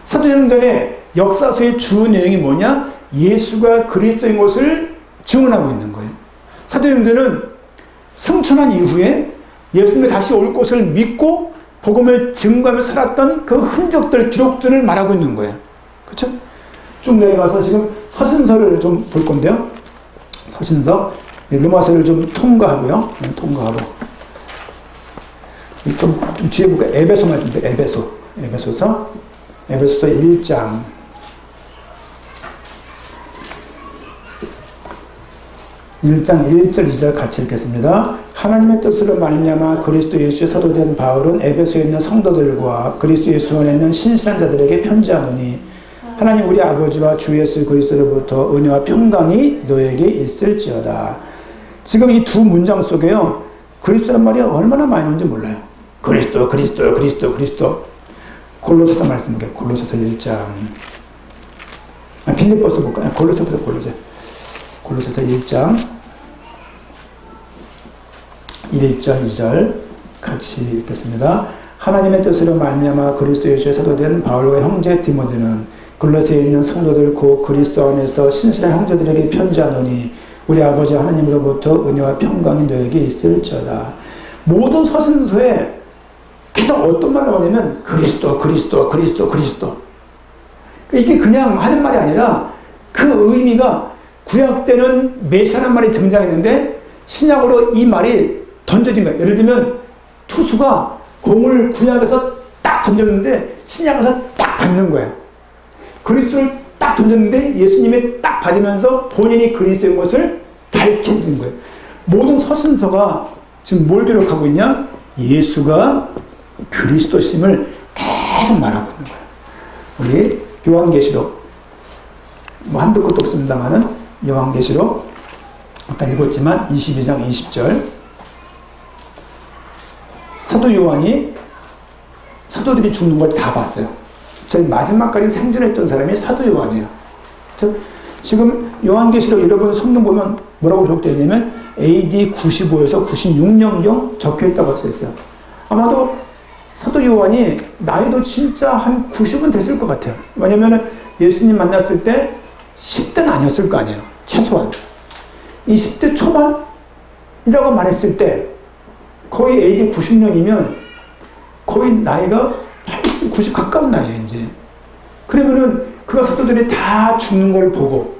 사도행전의 역사서의 주 내용이 뭐냐? 예수가 그리스도인 것을 증언하고 있는 거예요. 사도행전은 승천한 이후에 예수님이 다시 올 것을 믿고 복음을 증거하며 살았던 그 흔적들, 기록들을 말하고 있는 거예요. 그렇죠? 쭉 내려가서 지금 서신서를 좀 볼 건데요. 서신서, 로마서를 좀 통과하고요. 통과하고. 좀 뒤에 볼까? 에베소 말씀인데, 에베소서 1장. 1장 1절 2절 같이 읽겠습니다. 하나님의 뜻으로 말미암아 그리스도 예수의 사도된 바울은 에베소에 있는 성도들과 그리스도 예수 안에 있는 신실한 자들에게 편지하노니 하나님 우리 아버지와 주 예수 그리스도로부터 은혜와 평강이 너에게 있을지어다. 지금 이 두 문장 속에요. 그리스도란 말이 얼마나 많이 나오는지 몰라요. 그리스도. 골로새서 말씀입니다. 골로새서 1장. 빌립보서 볼까요? 골로새서 1장 1절 2절 같이 읽겠습니다. 하나님의 뜻으로 말미암아 그리스도 예수의 사도된 바울과 형제 디모데는 골로새에 있는 성도들 곧 그리스도 안에서 신실한 형제들에게 편지하노니 우리 아버지 하나님으로부터 은혜와 평강이 너에게 있을지어다. 모든 서신서에 계속 어떤 말을 하냐면 그리스도. 이게 그냥 하는 말이 아니라 그 의미가 구약 때는 메시아라는 말이 등장했는데 신약으로 이 말이 던져진 거예요. 예를 들면 투수가 공을 구약에서 딱 던졌는데 신약에서 딱 받는 거예요. 그리스도를 딱 던졌는데 예수님이 딱 받으면서 본인이 그리스도인 것을 밝히는 거예요. 모든 서신서가 지금 뭘 기록하고 있냐? 예수가 그리스도심을 계속 말하고 있는 거예요. 우리 요한계시록 한도 끝도 없습니다만은 요한계시록 아까 읽었지만 22장 20절 사도 요한이 사도들이 죽는 걸 다 봤어요. 제일 마지막까지 생존했던 사람이 사도 요한이에요. 즉 지금 요한계시록 여러분 성경 보면 뭐라고 기록되어 있냐면 AD 95에서 96년경 적혀있다고 써있어요. 아마도 사도 요한이 나이도 진짜 한 90은 됐을 것 같아요. 왜냐면 예수님 만났을 때 10대는 아니었을 거 아니에요. 최소한. 20대 초반이라고 말했을 때 거의 AD 90년이면 거의 나이가 80, 90 가까운 나이에요, 이제. 그러면은 그가 사도들이 다 죽는 걸 보고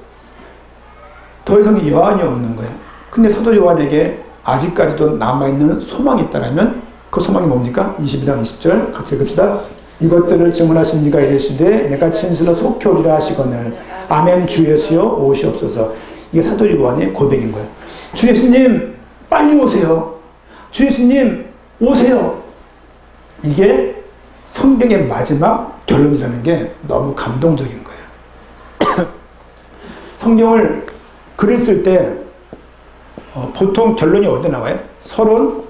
더 이상 여한이 없는 거예요. 근데 사도 요한에게 아직까지도 남아있는 소망이 있다면 그 소망이 뭡니까? 22장 20절 같이 읽읍시다. 이것들을 증언하신 이가 이르시되 내가 친실로 속히 오리라 하시거늘 아멘 주 예수여 오시옵소서. 이게 사도 요한의 고백인 거예요. 주 예수님 빨리 오세요. 주 예수님 오세요. 이게 성경의 마지막 결론이라는 게 너무 감동적인 거예요. 성경을 글을 쓸 때 보통 결론이 어디 나와요? 서론,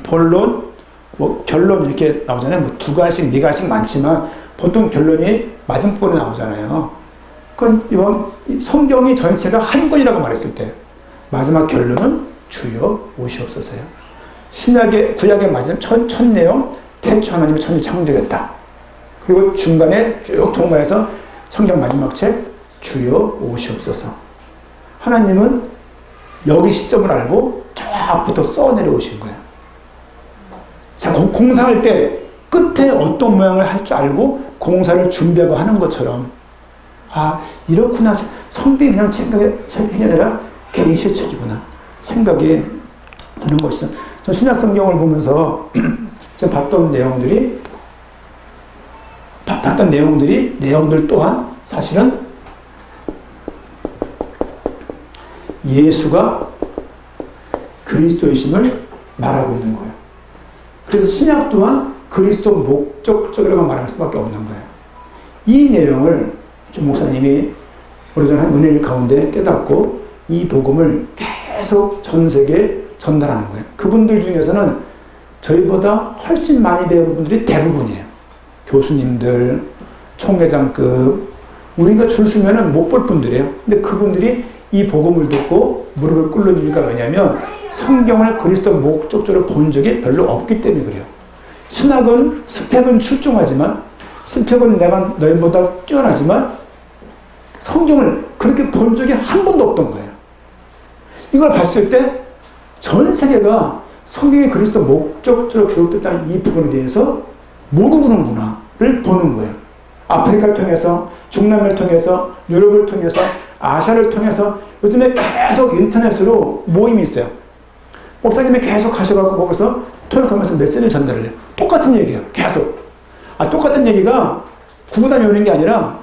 본론, 뭐 결론 이렇게 나오잖아요. 뭐 두 갈씩, 네 갈씩 많지만 보통 결론이 맞은편에 나오잖아요. 그건 성경이 전체가 한 권이라고 말했을 때 마지막 결론은 주여 오시옵소서요. 신약의 구약의 마지막 첫 내용 태초 하나님이 천지 창조했다. 그리고 중간에 쭉 통과해서 성경 마지막 책 주여 오시옵소서. 하나님은 여기 시점을 알고 저 앞부터 써 내려오신 거예요. 자, 공사할 때 끝에 어떤 모양을 할 줄 알고 공사를 준비하고 하는 것처럼, 아, 이렇구나. 성경이 그냥 책이 아니라 계시의 책이구나. 생각이 드는 것이죠. 저 신약 성경을 보면서 제가 봤던 내용들 또한 사실은 예수가 그리스도이심을 말하고 있는 거예요. 그래서 신약 또한 그리스도 목적적이라고 말할 수밖에 없는 거예요. 이 내용을 좀 목사님이 오래전에 한 은혜일 가운데 깨닫고 이 복음을 계속 전 세계에 전달하는 거예요. 그분들 중에서는 저희보다 훨씬 많이 배운 분들이 대부분이에요. 교수님들, 총회장급, 우리가 줄 서면은 못 볼 분들이에요. 근데 그분들이 이 복음을 듣고 무릎을 꿇는 이유가 왜냐면 성경을 그리스도 목적적으로 본 적이 별로 없기 때문에 그래요. 신학은 스펙은 출중하지만, 스펙은 내가 너희보다 뛰어나지만 성경을 그렇게 본 적이 한 번도 없던 거예요. 이걸 봤을 때 전 세계가 성경이 그리스도 목적적으로 기록됐다는 이 부분에 대해서 모르는구나를 보는 거예요. 아프리카를 통해서, 중남미를 통해서, 유럽을 통해서, 아시아를 통해서 요즘에 계속 인터넷으로 모임이 있어요. 목사님이 계속 가셔가지고 거기서 토역하면서 메시지를 전달을 해요. 똑같은 얘기예요. 계속. 똑같은 얘기가 구구단이 오는 게 아니라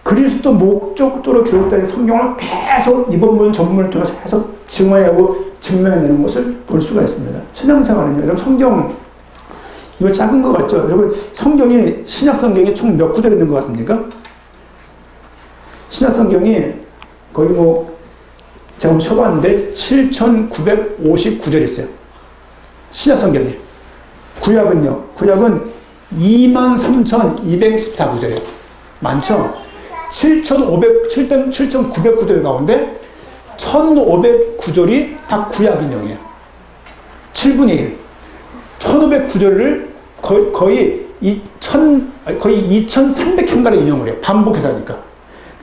그리스도 목적적으로 기록된 성경을 계속 이번 전문을 통해서 계속 증언하고 증명해내는 것을 볼 수가 있습니다. 신앙생활은요, 여러분 성경, 이거 작은 것 같죠? 여러분 성경이, 신약 성경이 총 몇 구절 있는 것 같습니까? 신약 성경이 거의 제가 한번 쳐봤는데 7,959절 있어요. 신약 성경이. 구약은요, 구약은 23,214구절이에요. 많죠? 7,909절 가운데 1,509절이 다 구약 인용이에요. 7분의 1. 1,509절을 거의 2,300편가를 인용을 해요. 반복해서 하니까.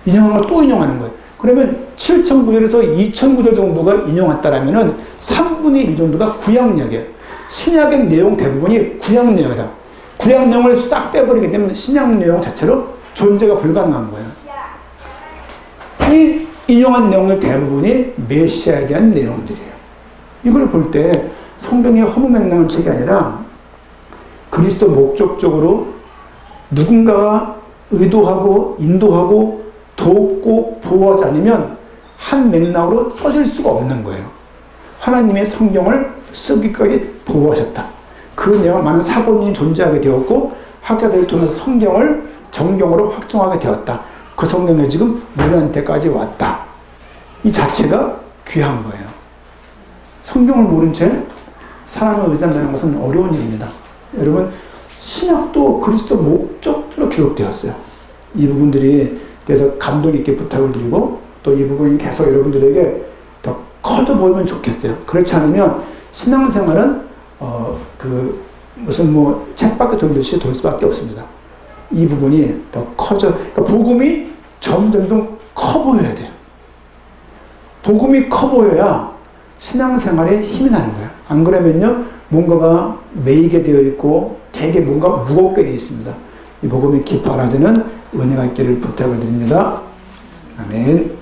인용한 걸 또 인용하는 거예요. 그러면 7,009절에서 2,009절 정도가 인용했다라면은 3분의 1 정도가 구약 이야기예요. 신약의 내용 대부분이 구약 내용이다. 구약 내용을 싹 빼버리게 되면 신약 내용 자체로 존재가 불가능한 거예요. 이 인용한 내용들 대부분이 메시아에 대한 내용들이에요. 이걸 볼 때 성경이 허무맹랑한 책이 아니라 그리스도 목적적으로 누군가가 의도하고 인도하고 돕고 보호하지 않으면 한 맥락으로 써질 수가 없는 거예요. 하나님의 성경을 쓰기까지 보호하셨다. 그 내용 많은 사본이 존재하게 되었고 학자들을 통해서 성경을 정경으로 확정하게 되었다. 그 성경이 지금 우리한테까지 왔다. 이 자체가 귀한 거예요. 성경을 모른 채 사람을 의지한다는 것은 어려운 일입니다. 여러분, 신약도 그리스도 목적으로 기록되었어요. 이 부분들이 대해서 감독 있게 부탁을 드리고 또 이 부분이 계속 여러분들에게 더 커져 보이면 좋겠어요. 그렇지 않으면 신앙생활은 책밖에 돌듯이 돌 수밖에 없습니다. 이 부분이 더 커져, 그러니까 복음이 점점 커 보여야 돼요. 복음이 커 보여야 신앙생활에 힘이 나는 거예요. 안 그러면요, 뭔가가 매이게 되어 있고 되게 뭔가 무겁게 되어 있습니다. 이 복음이 깊어라지는 은혜가 있기를 부탁을 드립니다. 아멘.